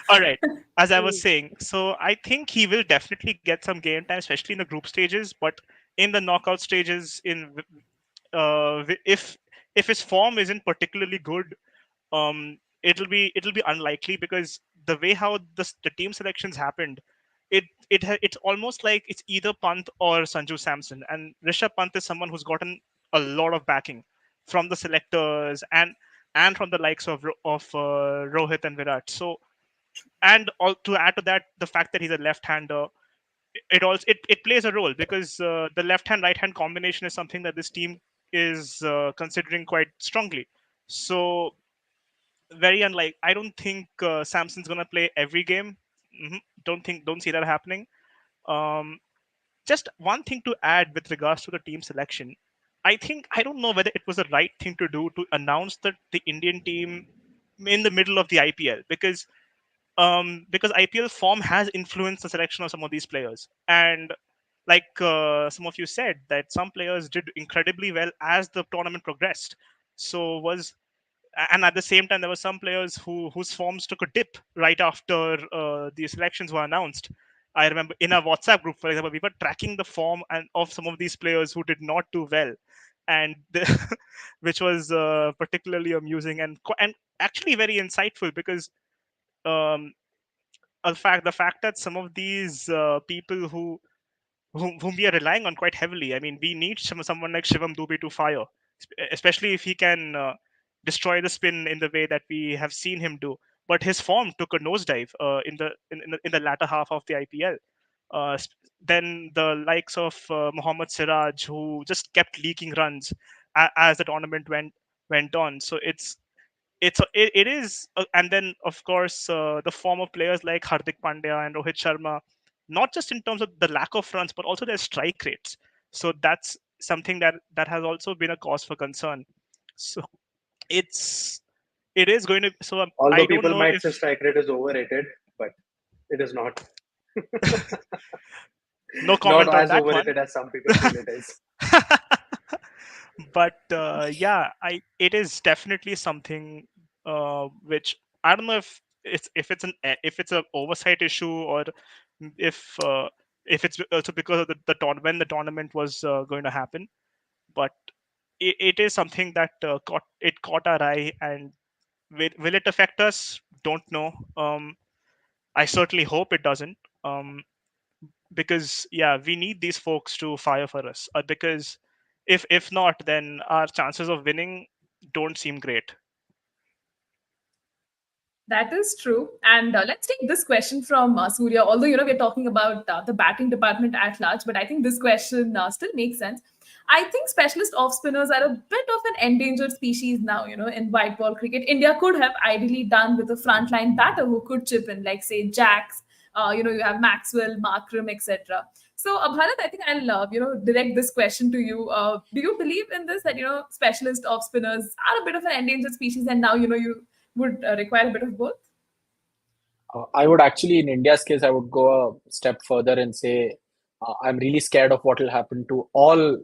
S4: all right. As I was saying, so I think he will definitely get some game time, especially in the group stages. But in the knockout stages, if his form isn't particularly good, it'll be unlikely, because the way how the team selections happened, it's almost like it's either Pant or Sanju Samson, and Rishabh Pant is someone who's gotten a lot of backing from the selectors and from the likes of Rohit and Virat. So, and all, to add to that, the fact that he's a left-hander, it plays a role, because the left hand right hand combination is something that this team is considering quite strongly. So very unlike, I don't think Samson's gonna play every game. Don't see that happening. um just one thing to add with regards to the team selection. I don't know whether it was the right thing to do to announce that the Indian team in the middle of the IPL, because IPL form has influenced the selection of some of these players. And like some of you said, that some players did incredibly well as the tournament progressed. So was and at the same time, there were some players whose forms took a dip right after the selections were announced. I remember in our WhatsApp group, for example, we were tracking the form and of some of these players who did not do well, and which was particularly amusing and actually very insightful, because um, the fact that some of these people whom we are relying on quite heavily. I mean, we need someone like Shivam Dubey to fire, especially if he can destroy the spin in the way that we have seen him do. But his form took a nosedive in the latter half of the IPL. Then the likes of Mohammad Siraj, who just kept leaking runs as the tournament went on. So it is and then of course the form of players like Hardik Pandya and Rohit Sharma, not just in terms of the lack of runs but also their strike rates. So that's something that has also been a cause for concern. So it's it is going to, so I
S3: Although
S4: don't
S3: people
S4: know
S3: might say
S4: if
S3: strike rate is overrated, but it is not.
S4: no
S3: Not
S4: comment on
S3: as
S4: that one.
S3: overrated as some people feel it is.
S4: But yeah, I it is definitely something which I don't know if it's a oversight issue, or if uh, if it's also because of when the tournament was going to happen. But it is something that caught our eye, and will it affect us? Don't know. I certainly hope it doesn't. Because yeah, we need these folks to fire for us. Because if not, then our chances of winning don't seem great.
S1: That is true. And let's take this question from Surya. Although, we're talking about the batting department at large, but I think this question still makes sense. I think specialist off spinners are a bit of an endangered species now, in white ball cricket. India could have ideally done with a frontline batter who could chip in, like, say, Jacks. You have Maxwell, Markram, etc. So, Bharat, I think I'll, direct this question to you. Do you believe in this, that, specialist off spinners are a bit of an endangered species and now, you would require a bit of both?
S2: I would actually, in India's case, I would go a step further and say I'm really scared of what will happen to all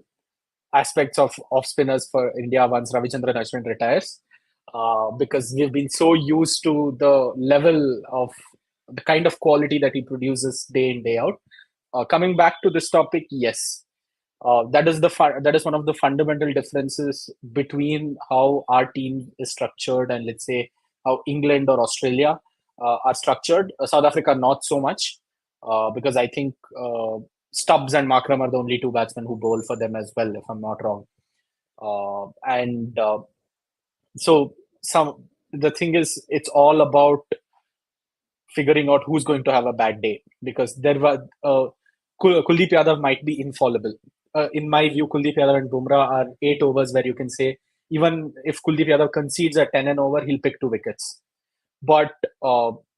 S2: aspects of off spinners for India once Ravichandran Ashwin retires, because we've been so used to the level of the kind of quality that he produces day in day out. Coming back to this topic, yes, that is one of the fundamental differences between how our team is structured and, let's say, how England or Australia are structured. South Africa not so much, because I think Stubbs and Markram are the only two batsmen who bowl for them as well, if I'm not wrong. And so the thing is, it's all about figuring out who's going to have a bad day, because there was Kuldeep Yadav might be infallible. In my view, Kuldeep Yadav and Bumrah are 8 overs where you can say even if Kuldeep Yadav concedes at 10 an over, he'll pick 2 wickets. But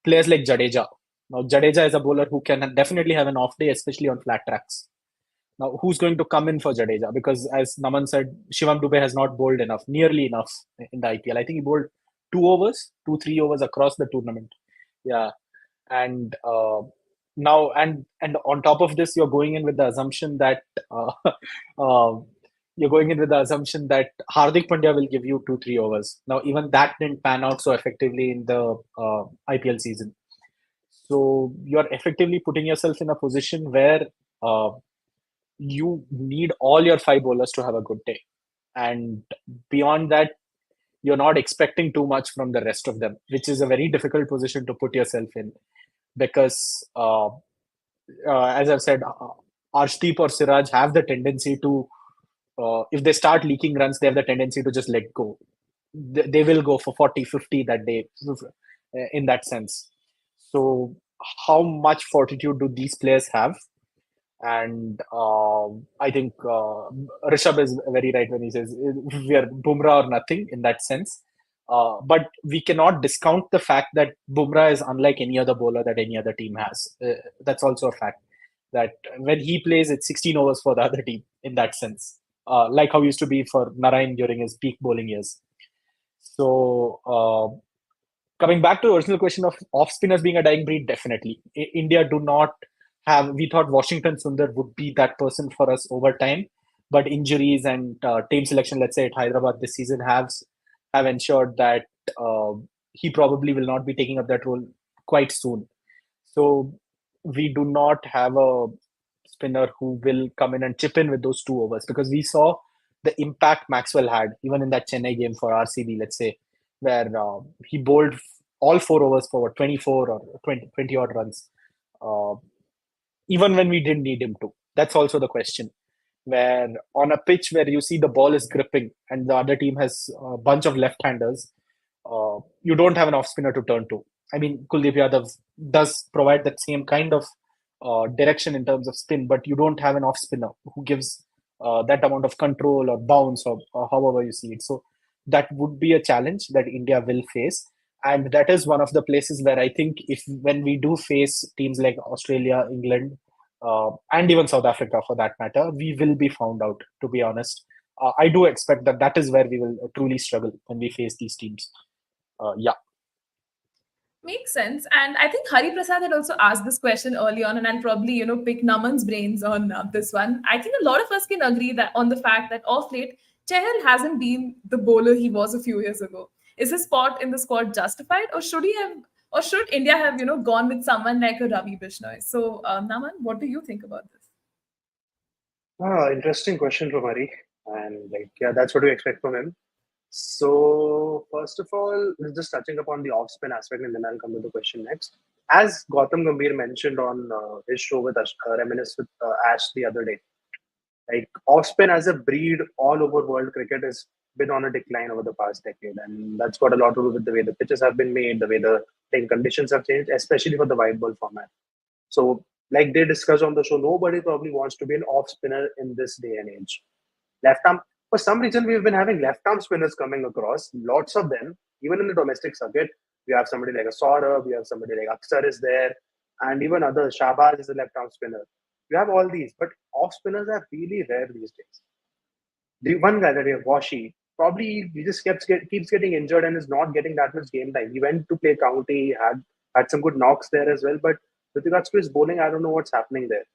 S2: players like Jadeja, now Jadeja is a bowler who can definitely have an off day, especially on flat tracks. Now, who's going to come in for Jadeja? Because as Naman said, Shivam Dube has not bowled nearly enough in the IPL. I think he bowled 3 overs across the tournament. Yeah, and now and on top of this, you're going in with the assumption that Hardik Pandya will give you 2-3 overs. Now, even that didn't pan out so effectively in the IPL season. So you're effectively putting yourself in a position where you need all your 5 bowlers to have a good day, and beyond that, you're not expecting too much from the rest of them, which is a very difficult position to put yourself in, because as I've said, Arshdeep or Siraj have the tendency to, if they start leaking runs, they have the tendency to just let go. They will go for 40, 50 that day, in that sense. So how much fortitude do these players have? And I think Rishabh is very right when he says we are Bumrah or nothing in that sense. But we cannot discount the fact that Bumrah is unlike any other bowler that any other team has. That's also a fact that when he plays, it's 16 overs for the other team in that sense, like how it used to be for Narayan during his peak bowling years. So, coming back to the original question of off spinners being a dying breed, definitely. India do not have, we thought Washington Sundar would be that person for us over time, but injuries and team selection, let's say at Hyderabad this season, have ensured that he probably will not be taking up that role quite soon. So we do not have a spinner who will come in and chip in with those 2 overs, because we saw the impact Maxwell had even in that Chennai game for RCB, let's say, where he bowled all 4 overs for 24 or 20 odd runs, even when we didn't need him to. That's also the question, where on a pitch where you see the ball is gripping and the other team has a bunch of left-handers, you don't have an off spinner to turn to. I mean, Kuldeep Yadav does provide that same kind of direction in terms of spin, but you don't have an off spinner who gives that amount of control or bounce or however you see it. So that would be a challenge that India will face. And that is one of the places where I think when we do face teams like Australia, England, and even South Africa for that matter, we will be found out, to be honest. I do expect that is where we will truly struggle when we face these teams. Yeah.
S1: Makes sense. And I think Hari Prasad had also asked this question early on, and I'll probably, pick Naman's brains on this one. I think a lot of us can agree that on the fact that off late, Chahal hasn't been the bowler he was a few years ago. Is his spot in the squad justified, or should India have, gone with someone like a Ravi Bishnoi? So, Naman, what do you think about this?
S3: Interesting question from Hari. And yeah, that's what we expect from him. So, first of all, just touching upon the off spin aspect, and then I'll come to the question next. As Gautam Gambhir mentioned on his show with Reminisce with Ash the other day, like off spin as a breed all over world cricket has been on a decline over the past decade, and that's got a lot to do with the way the pitches have been made, the way the playing conditions have changed, especially for the wide ball format. So, like they discussed on the show, nobody probably wants to be an off spinner in this day and age. Left arm, for some reason, we've been having left arm spinners coming across, lots of them, even in the domestic circuit. We have somebody like a Saurabh, we have somebody like Aksar is there, and even other Shahbaz is a left arm spinner. You have all these, but off spinners are really rare these days. The one guy that we have, Washi, probably he just keeps getting injured and is not getting that much game time. He went to play county, had some good knocks there as well, but with regards to his bowling, I don't know what's happening there.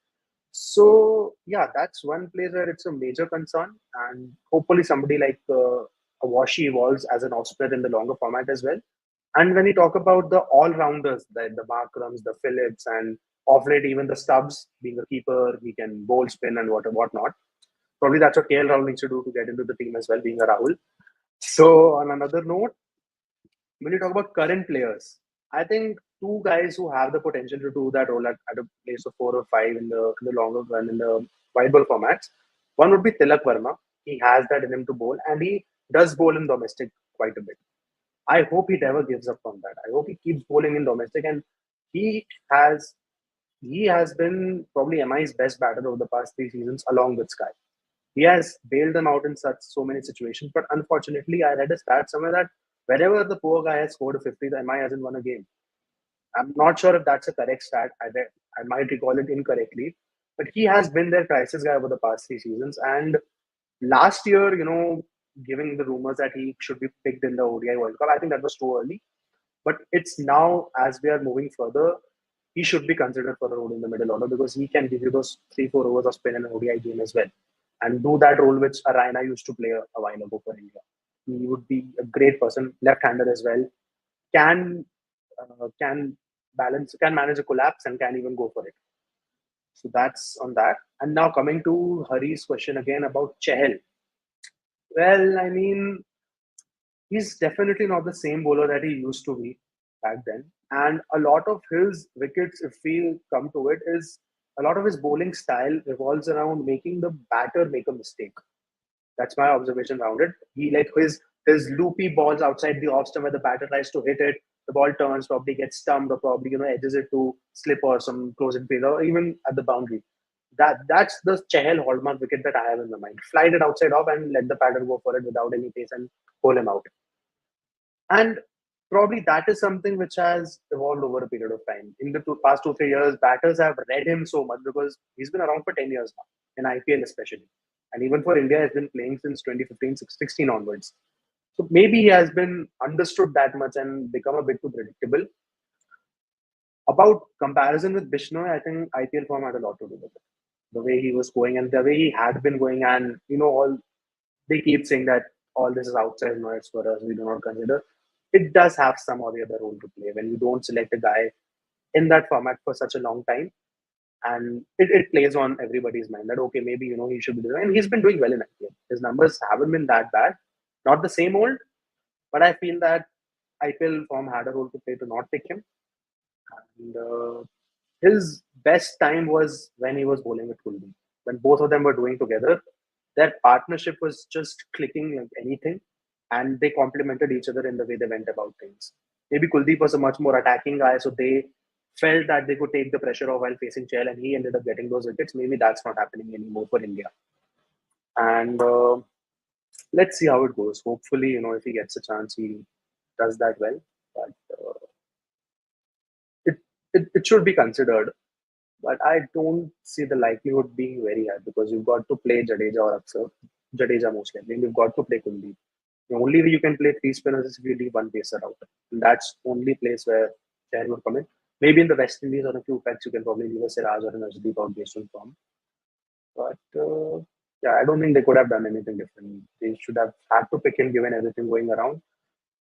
S3: So yeah, that's one place where it's a major concern, and hopefully somebody like a Washi evolves as an off spinner in the longer format as well. And when we talk about the all-rounders, the Markrams, the Phillips, and off late even the Stubbs, being a keeper, he can bowl, spin, and whatnot. Probably that's what KL Rahul needs to do to get into the team as well, being a Rahul. So on another note, when you talk about current players, I think two guys who have the potential to do that role at a place of 4 or 5 in the longer run in the wide ball formats. One would be Tilak Verma. He has that in him to bowl, and he does bowl in domestic quite a bit. I hope he never gives up on that. I hope he keeps bowling in domestic, and he has he has been probably MI's best batter over the past 3 seasons, along with Sky. He has bailed them out in such so many situations, but unfortunately, I read a stat somewhere that wherever the poor guy has scored a 50, the MI hasn't won a game. I'm not sure if that's a correct stat. I might recall it incorrectly, but he has been their crisis guy over the past 3 seasons. And last year, giving the rumors that he should be picked in the ODI World Cup, I think that was too early. But it's now, as we are moving further, he should be considered for the role in the middle order because he can give you those 3-4 overs of spin in an ODI game as well, and do that role which Raina used to play a while ago for India. He would be a great person, left-hander as well. Can balance, can manage a collapse, and can even go for it. So that's on that. And now coming to Hari's question again about Chahal. Well, I mean, he's definitely not the same bowler that he used to be back then. And a lot of his wickets, if we come to it, is a lot of his bowling style revolves around making the batter make a mistake. That's my observation around it. He like his loopy balls outside the off stump where the batter tries to hit it, the ball turns, probably gets stumped, or probably edges it to slip or some close in field, or even at the boundary. That's the Chahal hallmark wicket that I have in my mind. Flight it outside off and let the batter go for it without any pace and pull him out. And probably that is something which has evolved over a period of time. In the past 2-3 years, batters have read him so much because he's been around for 10 years now, in IPL especially. And even for India, has been playing since 2015-16 onwards. So maybe he has been understood that much and become a bit too predictable. About comparison with Bishnoi, I think IPL form had a lot to do with it. The way he was going and the way he had been going, and all they keep saying that all this is outside noise for us, we do not consider. It does have some or the other role to play when you don't select a guy in that format for such a long time. And it plays on everybody's mind that, okay, maybe, he should be doing, and he's been doing well in IPL. His numbers haven't been that bad. Not the same old, but I feel that IPL form had a role to play to not pick him. And his best time was when he was bowling with Kuldeep. When both of them were doing together, their partnership was just clicking like anything, and they complemented each other in the way they went about things. Maybe Kuldeep was a much more attacking guy, so they felt that they could take the pressure off while facing Chahal, and he ended up getting those wickets. Maybe that's not happening anymore for India. And let's see how it goes. Hopefully, if he gets a chance, he does that well. But it should be considered. But I don't see the likelihood being very high because you've got to play Jadeja or Aksar. Jadeja most likely. And you've got to play Kuldeep. The only way you can play 3 spinners is if you leave one pacer out. And that's only place where Chahal would come in. Maybe in the West Indies on a few packs, you can probably leave a Siraj or an Arshdeep out based on form. But yeah, I don't think they could have done anything different. They should have had to pick him given everything going around.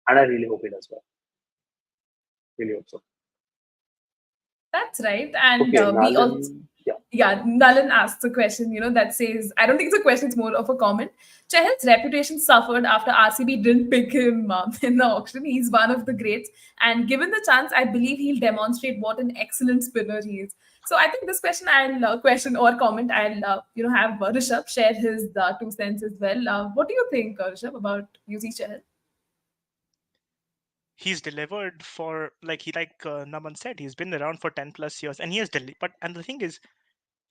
S3: And I really hope he does well. Really hope so.
S1: That's right. And
S3: Okay,
S1: we also.
S3: Nalan, yeah.
S1: Yeah, Nalan asks a question, that says, I don't think it's a question, it's more of a comment. Chahal's reputation suffered after RCB didn't pick him in the auction. He's one of the greats. And given the chance, I believe he'll demonstrate what an excellent spinner he is. So I think this question question or comment, I'll have Rishabh share his 2 cents as well. What do you think, Rishabh, about UC Chahal?
S4: He's delivered for Naman said, he's been around for 10 plus years and he has delivered. But and the thing is,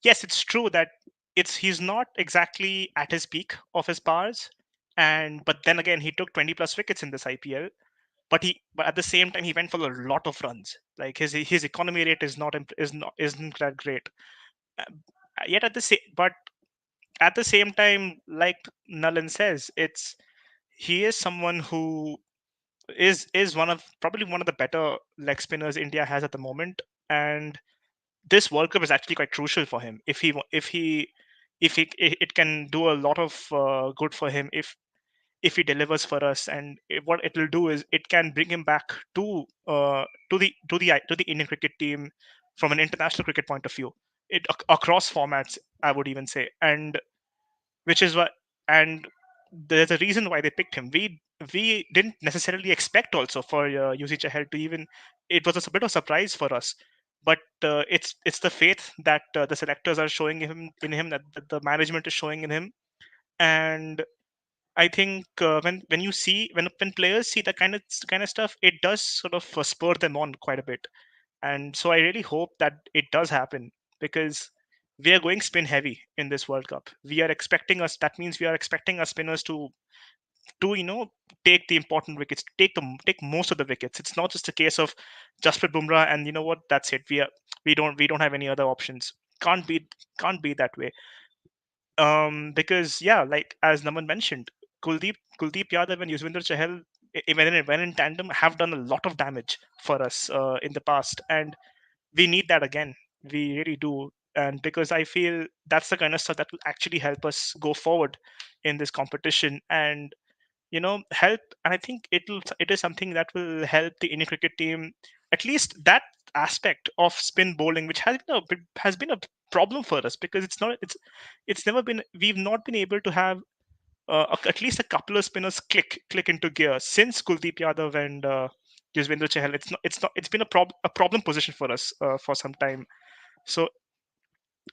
S4: yes, it's true that he's not exactly at his peak of his powers, and but then again he took 20 plus wickets in this IPL. But at the same time he went for a lot of runs. Like his economy rate isn't that great. Uh, Yet at the same time, like Nalan says, he is someone who is probably one of the better leg spinners India has at the moment, and this World Cup is actually quite crucial for him. If it can do a lot of good for him if he delivers for us, and what it will do is it can bring him back to the Indian cricket team from an international cricket point of view, across formats, I would even say, and which is what and there's a reason why they picked him. We didn't necessarily expect also for UC Chahal to even. It was a bit of surprise for us, but it's the faith that the selectors are showing him in him, that the management is showing in him. And I think when you see when players see that kind of stuff, it does sort of spur them on quite a bit. And so I really hope that it does happen, because we are going spin heavy in this World Cup. That means we are expecting our spinners to take the important wickets, take most of the wickets. It's not just a case of Jasprit Bumrah and that's it. We don't have any other options. Can't be that way. Because yeah, like as Naman mentioned, Kuldeep Yadav and Yuzvendra Chahal, when in tandem, have done a lot of damage for us in the past, and we need that again. We really do. And because I feel that's the kind of stuff that will actually help us go forward in this competition, and help. And I think it is something that will help the Indian cricket team, at least that aspect of spin bowling, which has been a problem for us, because it's never been we've not been able to have at least a couple of spinners click into gear since Kuldeep Yadav and Yuzvendra Chahal. It's been a problem position for us for some time. So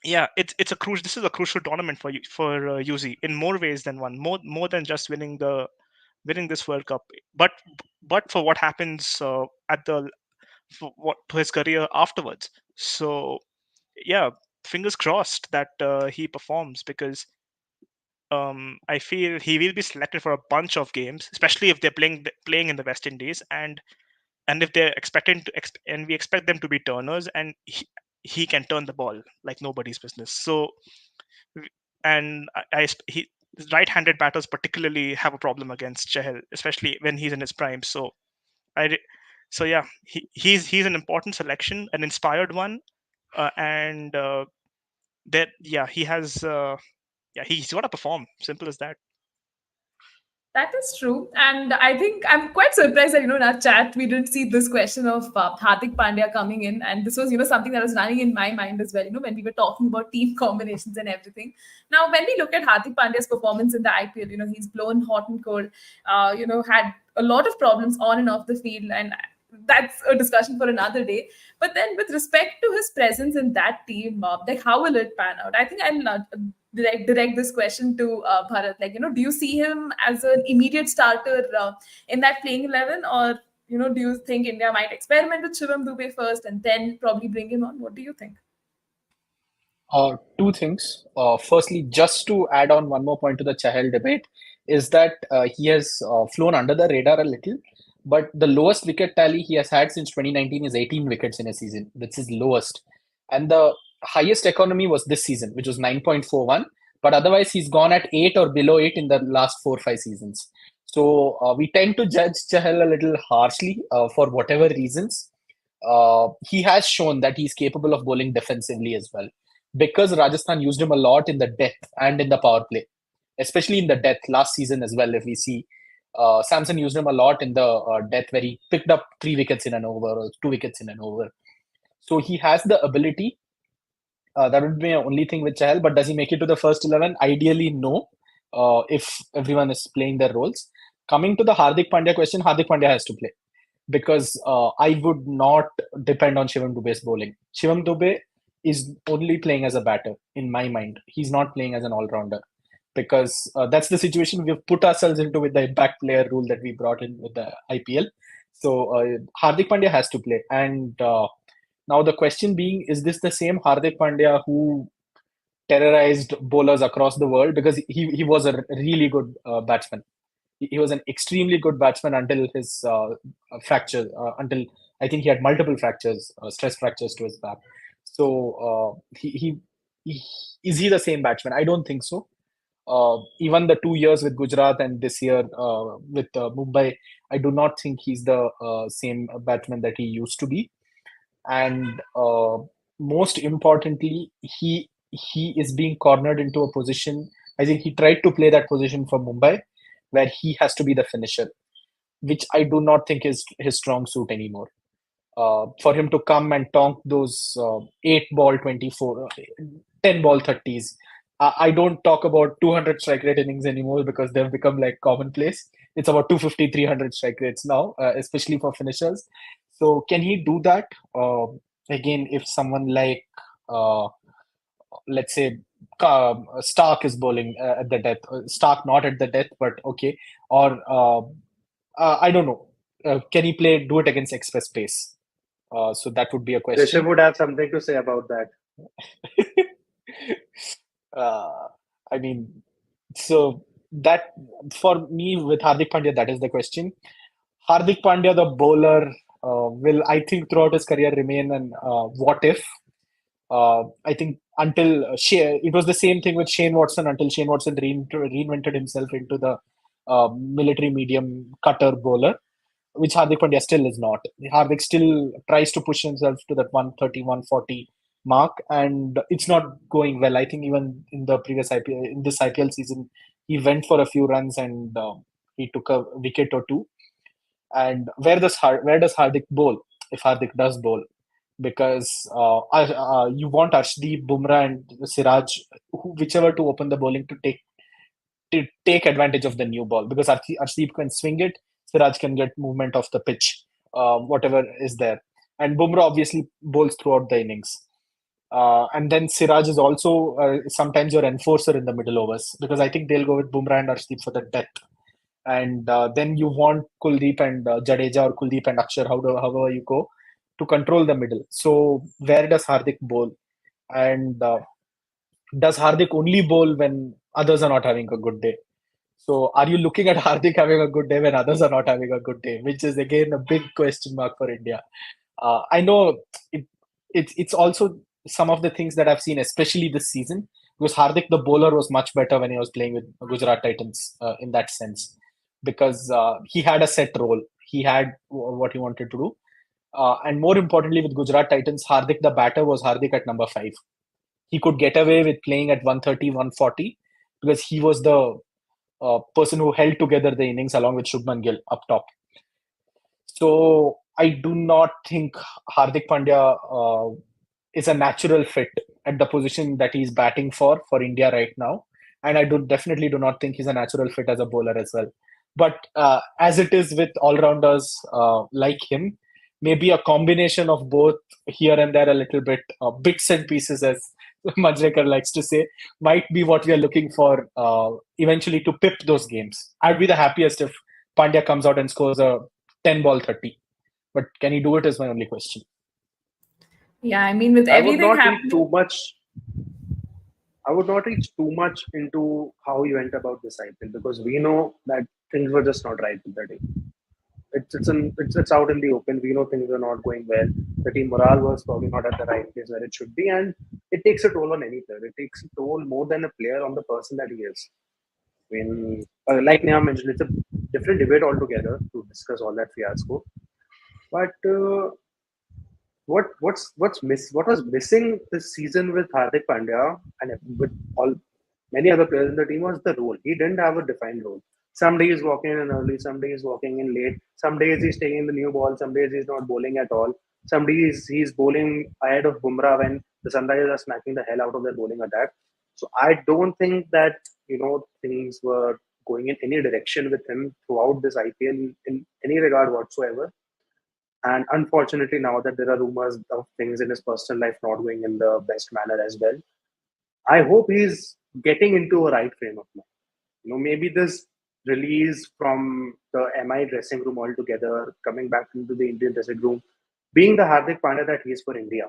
S4: yeah, this is a crucial tournament for you, for UZ, in more ways than one, more than just winning this World Cup, but for what happens for what to his career afterwards. So yeah, fingers crossed that he performs, because I feel he will be selected for a bunch of games, especially if they're playing in the West Indies, and if they're and we expect them to be turners, and he can turn the ball like nobody's business. So and he right-handed batters particularly have a problem against Chahal, especially when he's in his prime. So so yeah, he's an important selection, an inspired one, and that yeah he has he's got to perform. Simple as that.
S1: That is true. And I think I'm quite surprised that, in our chat, we didn't see this question of Hardik Pandya coming in. And this was, something that was running in my mind as well, when we were talking about team combinations and everything. Now, when we look at Hardik Pandya's performance in the IPL, he's blown hot and cold, had a lot of problems on and off the field. And that's a discussion for another day. But then with respect to his presence in that team, like how will it pan out? I think I'll direct this question to Bharat. Like, do you see him as an immediate starter in that playing 11, or do you think India might experiment with Shivam Dubey first and then probably bring him on? What do you think?
S2: Two things. Firstly, just to add on one more point to the Chahal debate, is that he has flown under the radar a little, but the lowest wicket tally he has had since 2019 is 18 wickets in a season. That's his lowest. And the highest economy was this season, which was 9.41. But otherwise, he's gone at 8 or below 8 in the last 4 or 5 seasons. So we tend to judge Chahal a little harshly for whatever reasons. He has shown that he's capable of bowling defensively as well, because Rajasthan used him a lot in the death and in the power play, especially in the death last season as well. If we see, Samson used him a lot in the death, where he picked up 3 wickets in an over or 2 wickets in an over. So he has the ability. That would be the only thing with Chahal. But does he make it to the first 11? Ideally, no. If everyone is playing their roles. Coming to the Hardik Pandya question, Hardik Pandya has to play because I would not depend on Shivam Dube's bowling. Shivam Dube is only playing as a batter in my mind. He's not playing as an all-rounder because that's the situation we've put ourselves into with the impact player rule that we brought in with the IPL. So Hardik Pandya has to play. And now the question being, is this the same Hardik Pandya who terrorized bowlers across the world? Because he was a really good batsman. He was an extremely good batsman until his fracture, until I think he had multiple fractures, stress fractures to his back. So he is he the same batsman? I don't think so. Even the 2 years with Gujarat and this year with Mumbai, I do not think he's the same batsman that he used to be. And most importantly, he is being cornered into a position. I think he tried to play that position for Mumbai, where he has to be the finisher, which I do not think is his strong suit anymore. For him to come and tonk those 8 ball 24, 10 ball 30s. I don't talk about 200 strike rate innings anymore because they've become like commonplace. It's about 250, 300 strike rates now, especially for finishers. So can he do that? Again, if someone like, let's say, Stark is bowling at the death, Stark not at the death, but okay. Or I don't know. Can he do it against express pace? So that would be a question.
S3: Rishabh would have something to say about that.
S2: I mean, so that for me with Hardik Pandya, that is the question. Hardik Pandya, the bowler, will I think throughout his career remain an what if. I think until it was the same thing with Shane Watson until Shane Watson reinvented himself into the military medium cutter bowler, which Hardik Pandya still is not. Hardik still tries to push himself to that 130, 140 mark, and it's not going well. I think even in the previous in this IPL season, he went for a few runs and he took a wicket or two. And where does Hardik bowl if Hardik does bowl? Because you want Arshdeep, Bumrah, and Siraj, whichever to open the bowling to take advantage of the new ball, because Arshdeep can swing it, Siraj can get movement off the pitch, whatever is there. And Bumrah obviously bowls throughout the innings. And then Siraj is also sometimes your enforcer in the middle overs, because I think they'll go with Bumrah and Arshdeep for the depth. And then you want Kuldeep and Jadeja or Kuldeep and Akshar, however you go, to control the middle. So where does Hardik bowl? And does Hardik only bowl when others are not having a good day? So are you looking at Hardik having a good day when others are not having a good day, which is again a big question mark for India. I know it's also some of the things that I've seen, especially this season, because Hardik, the bowler, was much better when he was playing with Gujarat Titans in that sense, because he had a set role. He had what he wanted to do. And more importantly, with Gujarat Titans, Hardik, the batter, was Hardik at number 5. He could get away with playing at 130, 140 because he was the person who held together the innings along with Shubman Gill up top. So I do not think Hardik Pandya is a natural fit at the position that he's batting for India right now. And I definitely do not think he's a natural fit as a bowler as well. But as it is with all-rounders like him, maybe a combination of both here and there a little bit, bits and pieces, as Majrekar likes to say, might be what we are looking for eventually to pip those games. I'd be the happiest if Pandya comes out and scores a 10 ball 30. But can he do it is my only question.
S1: Yeah, I mean, with
S3: I would
S1: everything
S3: not read
S1: happening...
S3: too much. I would not reach too much into how he went about this IPL, because we know that things were just not right with the team. It's out in the open. We know things are not going well. The team morale was probably not at the right place where it should be, and it takes a toll on any player. It takes a toll more than a player on the person that he is. When, like Neha mentioned, it's a different debate altogether to discuss all that fiasco. But what was missing this season with Hardik Pandya and with all many other players in the team was the role. He didn't have a defined role. Some days he's walking in early, some days he's walking in late, some days he's taking the new ball, some days he's not bowling at all. Somebody is he's bowling ahead of Bumrah when the Sunrisers are smacking the hell out of their bowling attack. So I don't think that things were going in any direction with him throughout this IPL in any regard whatsoever. And unfortunately, now that there are rumors of things in his personal life not going in the best manner as well, I hope he's getting into a right frame of mind. Maybe this release from the MI dressing room altogether, coming back into the Indian dressing room, being the Hardik Pandya that he is for India,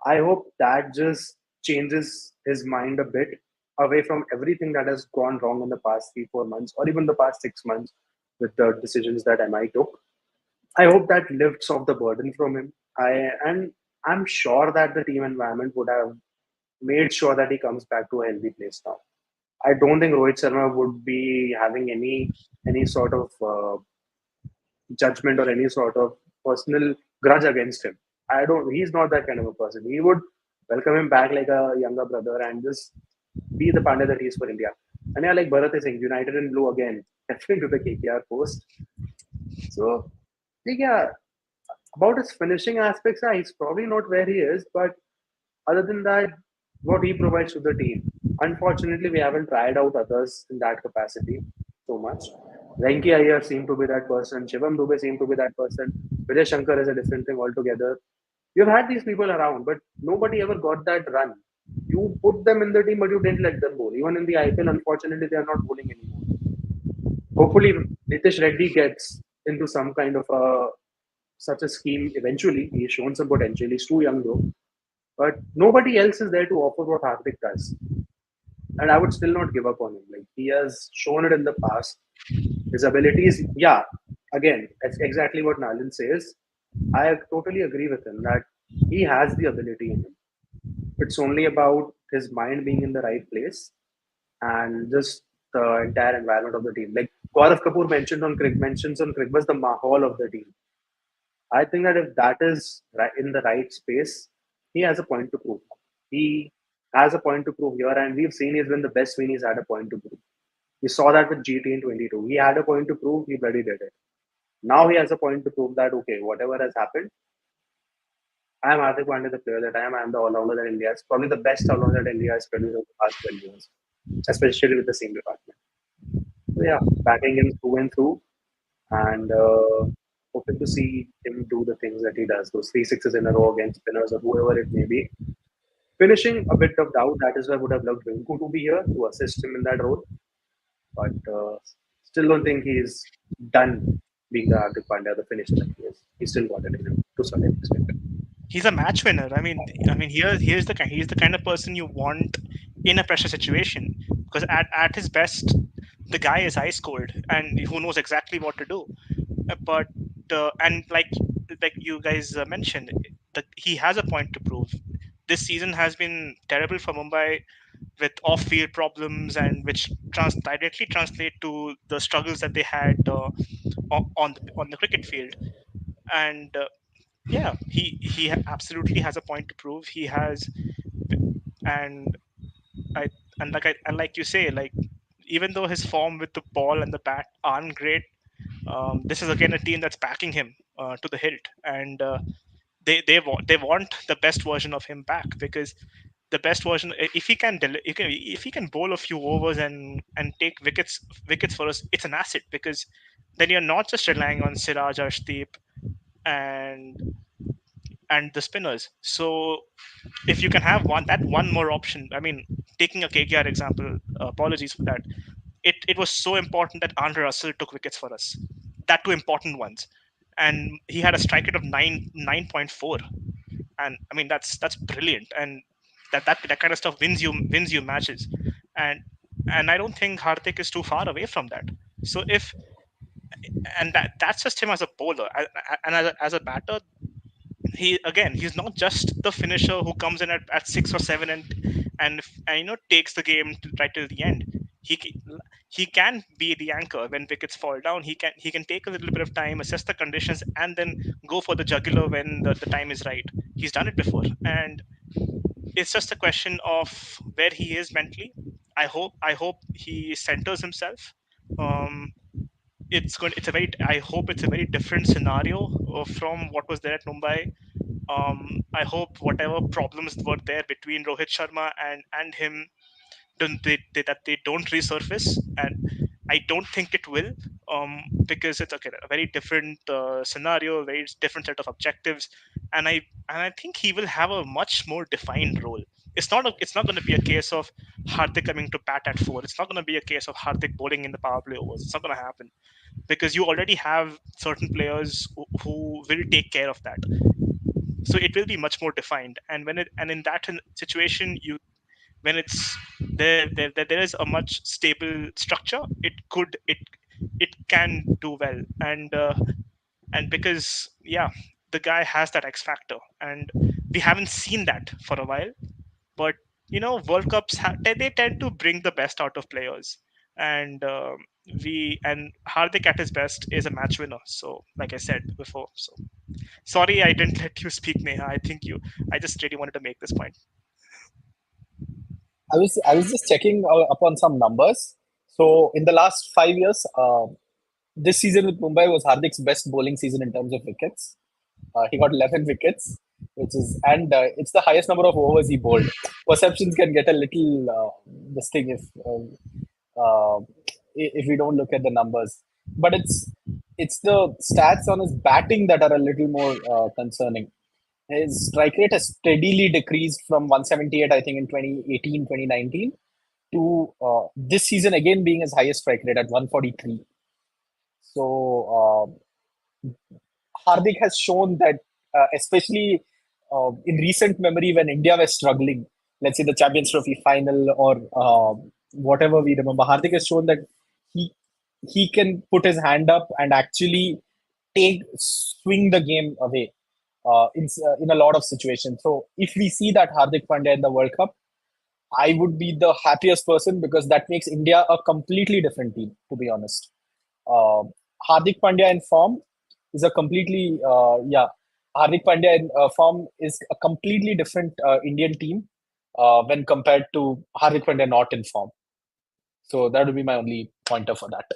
S3: I hope that just changes his mind a bit away from everything that has gone wrong in the past 3, 4 months, or even the past 6 months with the decisions that MI took. I hope that lifts off the burden from him. I'm sure that the team environment would have made sure that he comes back to a healthy place now. I don't think Rohit Sharma would be having any sort of judgment or any sort of personal grudge against him. I don't. He's not that kind of a person. He would welcome him back like a younger brother and just be the Pandya that he is for India. And yeah, like Bharat is saying, United in blue again, referring to the KKR post. So yeah, about his finishing aspects, yeah, he's probably not where he is, but other than that, what he provides to the team. Unfortunately, we haven't tried out others in that capacity so much. Venki Iyer seemed to be that person. Shivam Dubey seemed to be that person. Vijay Shankar is a different thing altogether. You've had these people around, but nobody ever got that run. You put them in the team, but you didn't let them bowl. Even in the IPL, unfortunately, they are not bowling anymore. Hopefully, Nitish Reddy gets into some kind of a such a scheme eventually. He's shown some potential. He's too young though. But nobody else is there to offer what Hardik does. And I would still not give up on him. Like he has shown it in the past. His abilities, yeah, again, that's exactly what Nalan says. I totally agree with him that he has the ability in him. It's only about his mind being in the right place and just the entire environment of the team. Like Gaurav Kapoor mentions on cricket was the mahal of the team. I think that if that is in the right space, he has a point to prove. He has a point to prove here, and we've seen he's been the best when he's had a point to prove. We saw that with GT in 22. He had a point to prove, he bloody did it. Now he has a point to prove that, okay, whatever has happened, I am Hardik Pandya, the player that I am. I am the all-rounder that India is. Probably the best all-rounder that India has produced over the past 12 years, especially with the same department. So, yeah, backing him through and through, and hoping to see him do the things that he does, those 3 6s in a row against spinners or whoever it may be. Finishing a bit of doubt, that is why I would have loved Rinku to be here to assist him in that role. But still don't think he's done being the Hardik Pandya, the finisher that he is. He's still got it in him to some extent.
S4: He's a match winner. Here's he's the kind of person you want in a pressure situation, because at his best, the guy is ice cold and who knows exactly what to do. But and like you guys mentioned, that he has a point to prove. This season has been terrible for Mumbai with off-field problems, and which directly translate to the struggles that they had on the cricket field. And yeah, he absolutely has a point to prove. He has, and I and like you say, like even though his form with the ball and the bat aren't great, this is again a team that's backing him to the hilt, and they want the best version of him back, because the best version, if he can if he can bowl a few overs and take wickets for us, it's an asset, because then you're not just relying on Siraj, Arshdeep, and the spinners. So if you can have one more option, I mean, taking a KKR example, apologies for that. It was so important that Andre Russell took wickets for us, that two important ones, and he had a strike rate of 9.4, and I mean that's brilliant, and that kind of stuff wins you matches, and I don't think Hardik is too far away from that. So if and that's just him as a bowler, and as a batter, he's not just the finisher who comes in at 6 or 7 and takes the game right till the end. He can be the anchor when wickets fall down. He can take a little bit of time, assess the conditions, and then go for the jugular when the time is right. He's done it before, and it's just a question of where he is mentally. I hope he centers himself. um, it's a very I hope it's a very different scenario from what was there at Mumbai. I hope whatever problems were there between Rohit Sharma and him that they don't resurface, and I don't think it will, because it's okay, a very different scenario, very different set of objectives, and I think he will have a much more defined role. It's not going to be a case of Hardik coming to bat at 4. It's not going to be a case of Hardik bowling in the power play overs. It's not going to happen, because you already have certain players who will take care of that. So it will be much more defined, and in that situation, when it's there is a much stable structure, it can do well, and because the guy has that X factor, and we haven't seen that for a while. But World Cups they tend to bring the best out of players, and and Hardik at his best is a match winner. So, like I said before, so sorry I didn't let you speak, Neha. I just really wanted to make this point.
S2: I was just checking upon some numbers. So in the last 5 years, this season with Mumbai was Hardik's best bowling season in terms of wickets. He got 11 wickets, and it's the highest number of overs he bowled. Perceptions can get a little this thing if we don't look at the numbers, but it's the stats on his batting that are a little more concerning. His strike rate has steadily decreased from 178, I think, in 2018, 2019 to this season again being his highest strike rate at 143. So Hardik has shown that, especially in recent memory when India was struggling, let's say the Champions Trophy final or whatever we remember, Hardik has shown that he he can put his hand up and actually swing the game away in a lot of situations. So if we see that Hardik Pandya in the World Cup, I would be the happiest person because that makes India a completely different team, to be honest. Uh, Hardik Pandya in form is a completely, Hardik Pandya in form is a completely different Indian team when compared to Hardik Pandya not in form. So that would be my only pointer for that.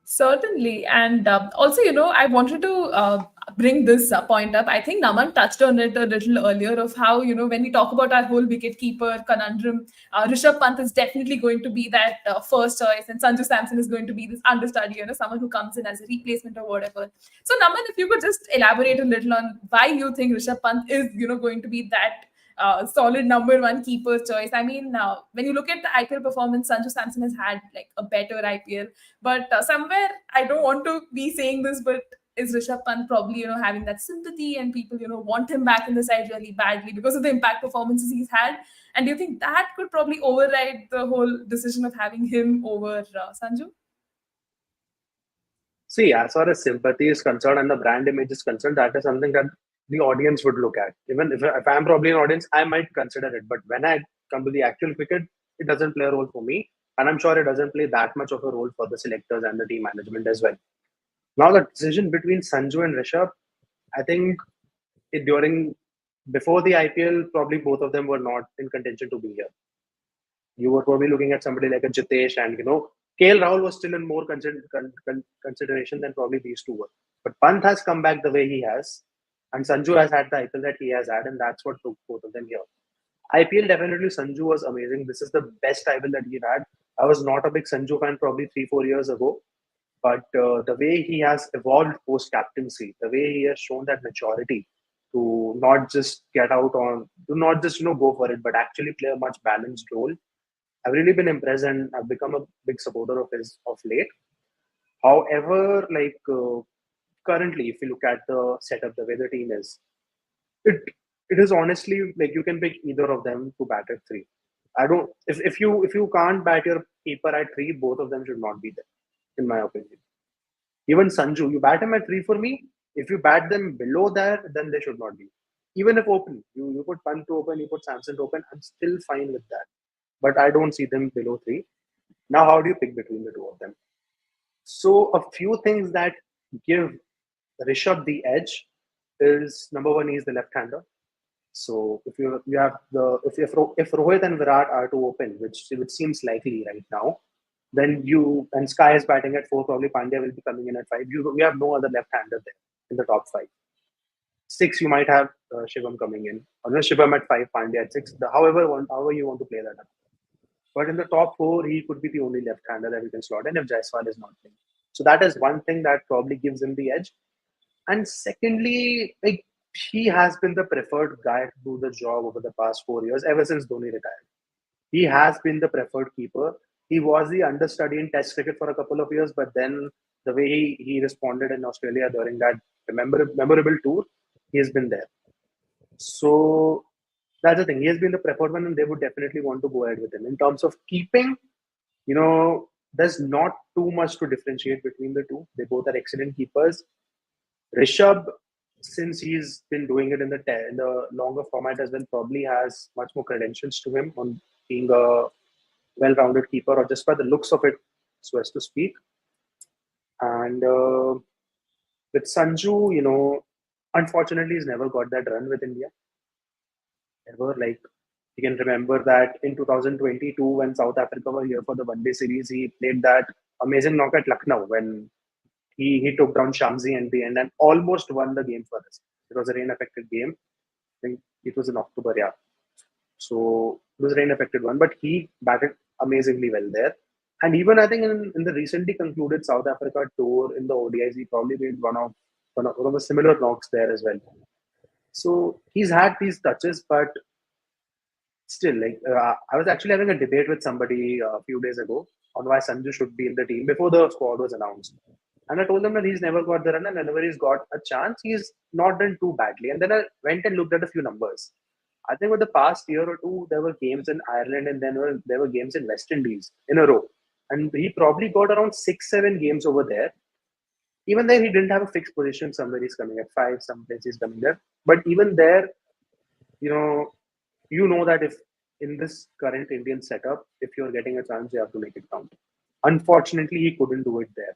S1: Certainly. And also, I wanted to bring this point up. I think Naman touched on it a little earlier of how, when we talk about our whole wicket-keeper conundrum, Rishabh Pant is definitely going to be that first choice, and Sanju Samson is going to be this understudy, someone who comes in as a replacement or whatever. So, Naman, if you could just elaborate a little on why you think Rishabh Pant is, going to be that solid number one keeper choice. I mean, when you look at the IPL performance, Sanju Samson has had like a better IPL. But somewhere, I don't want to be saying this, but is Rishabh Pant probably, having that sympathy and people, want him back in the side really badly because of the impact performances he's had? And do you think that could probably override the whole decision of having him over Sanju?
S3: See, as far as sympathy is concerned and the brand image is concerned, that is something that the audience would look at. Even if I'm probably an audience, I might consider it. But when I come to the actual cricket, it doesn't play a role for me. And I'm sure it doesn't play that much of a role for the selectors and the team management as well. Now, the decision between Sanju and Rishabh, I think before the IPL, probably both of them were not in contention to be here. You were probably looking at somebody like a Jitesh, and KL Rahul was still in more consideration than probably these two were. But Pant has come back the way he has, and Sanju has had the IPL that he has had, and that's what took both of them here. IPL, definitely Sanju was amazing. This is the best IPL that he had. I was not a big Sanju fan probably 3-4 years ago, but the way he has evolved post captaincy, the way he has shown that maturity to not just go for it, but actually play a much balanced role. I've really been impressed, and I've become a big supporter of his of late. However, currently, if you look at the setup, the way the team is, it it is honestly like you can pick either of them to bat at three. I don't if you can't bat your keeper at three, both of them should not be there, in my opinion. Even Sanju, you bat him at three for me. If you bat them below that, then they should not be. Even if open, you put Pant to open, you put Samson to open, I'm still fine with that. But I don't see them below three. Now, how do you pick between the two of them? So, a few things that give Rishabh the edge is number one, he's the left-hander. So, if you have if Rohit and Virat are to open, which seems likely right now, then and Sky is batting at 4. Probably Pandya will be coming in at 5. You have no other left-hander there in the top 5. 6, you might have Shivam coming in, or no, Shivam at 5, Pandya at 6. However you want to play that up. But in the top 4, he could be the only left-hander that you can slot in if Jaiswal is not playing. So that is one thing that probably gives him the edge. And secondly, like, he has been the preferred guy to do the job over the past 4 years, ever since Dhoni retired. He has been the preferred keeper. He was the understudy in Test cricket for a couple of years, but then the way he responded in Australia during that memorable tour, he has been there. So that's the thing. He has been the preferred one, and they would definitely want to go ahead with him. In terms of keeping, there's not too much to differentiate between the two. They both are excellent keepers. Rishabh, since he's been doing it in the longer format as well, probably has much more credentials to him on being a well-rounded keeper, or just by the looks of it, so as to speak. And with Sanju, unfortunately, he's never got that run with India. Ever. Like, you can remember that in 2022, when South Africa were here for the one-day series, he played that amazing knock at Lucknow when he took down Shamsi in the end and almost won the game for us. It was a rain-affected game. I think it was in October, yeah. So it was a rain-affected one, but he batted amazingly well there. And even I think in the recently concluded South Africa tour in the ODIs, he probably made one of the similar knocks there as well. So he's had these touches, but still, like, I was actually having a debate with somebody a few days ago on why Sanju should be in the team before the squad was announced. And I told them that he's never got the run, and whenever he's got a chance, he's not done too badly. And then I went and looked at a few numbers. I think over the past year or two, there were games in Ireland and then there were games in West Indies in a row. And he probably got around 6-7 games over there. Even there, he didn't have a fixed position. Somewhere he's coming at 5, some place he's coming there. But even there, you know that if in this current Indian setup, if you're getting a chance, you have to make it count. Unfortunately, he couldn't do it there.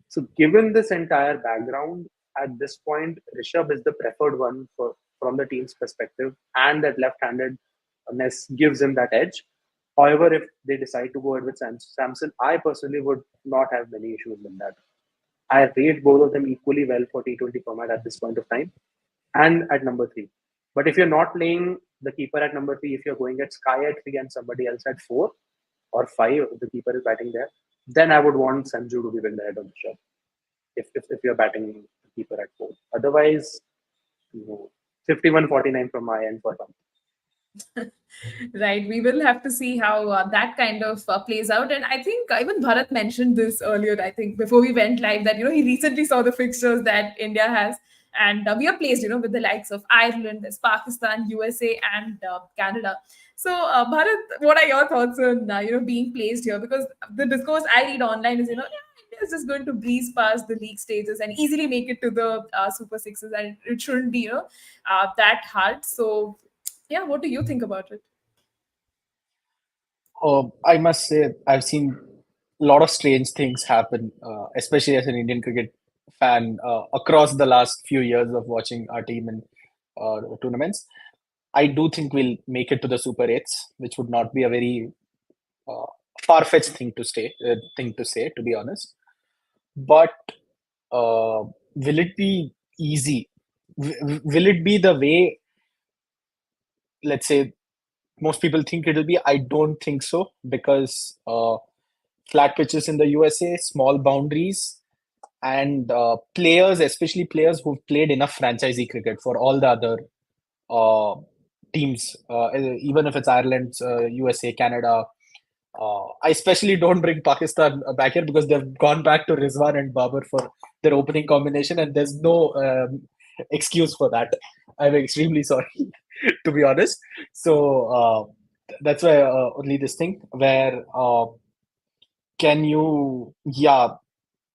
S3: So given this entire background, at this point, Rishabh is the preferred one from the team's perspective, and that left-handedness gives him that edge. However, if they decide to go ahead with Samson, I personally would not have many issues with that. I rate both of them equally well for T20 format at this point of time, and at number 3. But if you're not playing the keeper at number 3, if you're going at Sky at 3 and somebody else at 4 or 5, the keeper is batting there, then I would want Sanju to be well ahead of the shot. If you're batting the keeper at 4, otherwise, 51-49 from my end for fun.
S1: Right, we will have to see how that kind of plays out. And I think even Bharat mentioned this earlier, I think before we went live, that he recently saw the fixtures that India has, and we are placed with the likes of Ireland, there's Pakistan, USA, and Canada. So Bharat, what are your thoughts on being placed here? Because the discourse I read online is India is just going to breeze past the league stages and easily make it to the Super Sixes, and it shouldn't be that hard. So yeah, what do you think about it?
S2: I must say, I've seen a lot of strange things happen, especially as an Indian cricket fan, across the last few years of watching our team in tournaments. I do think we'll make it to the Super 8s, which would not be a very far-fetched thing to say, to be honest. But will it be easy? Will it be the way, let's say, most people think it'll be? I don't think so, because flat pitches in the USA, small boundaries, and players, especially players who've played enough franchisee cricket for all the other teams, even if it's Ireland, USA, Canada. I especially don't bring Pakistan back here because they've gone back to Rizwan and Babar for their opening combination, and there's no excuse for that. I'm extremely sorry, to be honest. So that's why only this thing where can you,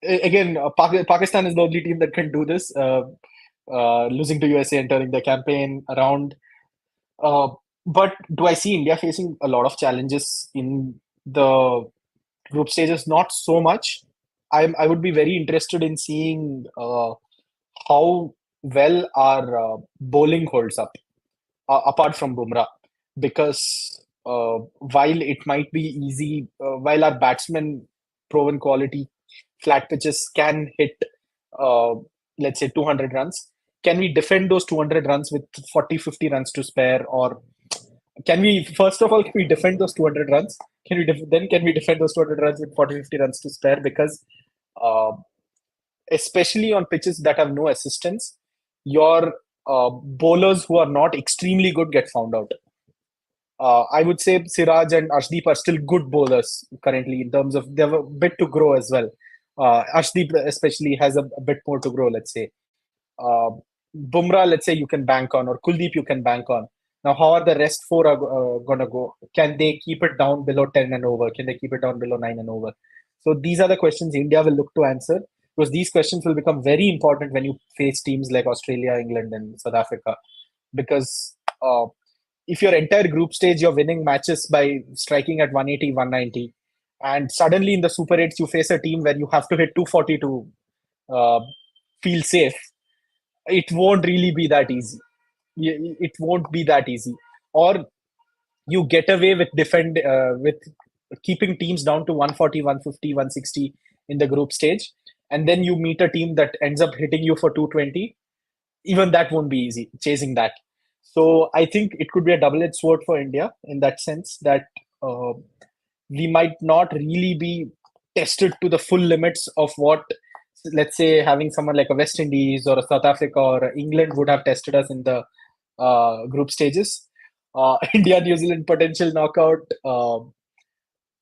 S2: again, Pakistan is the only team that can do this, losing to USA and turning the campaign around. But do I see India facing a lot of challenges in the group stages? Not so much. I would be very interested in seeing how well our bowling holds up, apart from Bumrah, because while it might be easy, while our batsmen proven quality flat pitches can hit, let's say 200 runs, can we defend those 200 runs with 40, 50 runs to spare? Or can we, first of all, can we defend those 200 runs? Can we defend those 200 runs with 40, 50 runs to spare? Because uh, especially on pitches that have no assistance, your bowlers who are not extremely good get found out. I would say Siraj and Arshdeep are still good bowlers currently in terms of they have a bit to grow as well. Arshdeep especially has a bit more to grow, let's say. Uh, Bumrah, let's say you can bank on, or Kuldeep you can bank on. Now, how are the rest four are going to go? Can they keep it down below 10 and over? Can they keep it down below 9 and over? So these are the questions India will look to answer, because these questions will become very important when you face teams like Australia, England, and South Africa. Because if your entire group stage you're winning matches by striking at 180, 190, and suddenly in the Super 8s you face a team where you have to hit 240 to feel safe, it won't really be that easy. It won't be that easy. Or you get away with keeping teams down to 140, 150, 160 in the group stage, and then you meet a team that ends up hitting you for 220. Even that won't be easy, chasing that. So I think it could be a double-edged sword for India in that sense, that uh, we might not really be tested to the full limits of what, let's say, having someone like a West Indies or a South Africa or a England would have tested us in the group stages. India New Zealand potential knockout.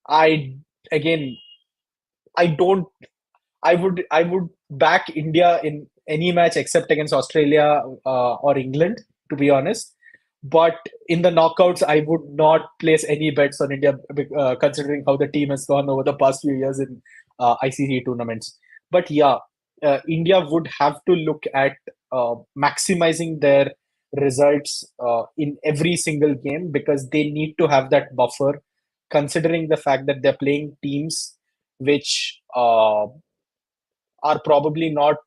S2: I again, I don't. I would back India in any match except against Australia or England, to be honest. But in the knockouts, I would not place any bets on India, considering how the team has gone over the past few years in ICC tournaments. But yeah, India would have to look at maximizing their results in every single game, because they need to have that buffer, considering the fact that they're playing teams which are probably not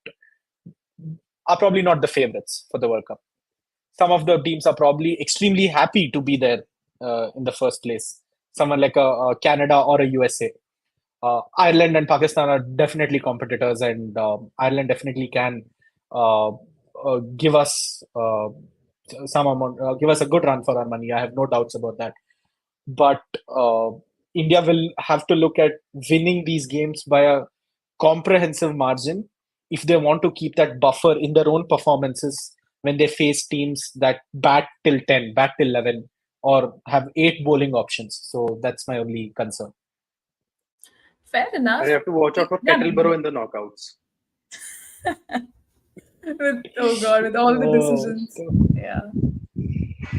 S2: the favorites for the World Cup. Some of the teams are probably extremely happy to be there in the first place. Someone like a Canada or a USA. Ireland and Pakistan are definitely competitors, and Ireland definitely can give us some amount, give us a good run for our money. I have no doubts about that. But India will have to look at winning these games by a comprehensive margin if they want to keep that buffer in their own performances when they face teams that bat till 10, bat till 11, or have 8 bowling options. So that's my only concern.
S1: Fair enough.
S3: And you have to watch out for
S1: Yeah,
S3: Kettleborough in the knockouts.
S1: oh god, with all the decisions. Yeah.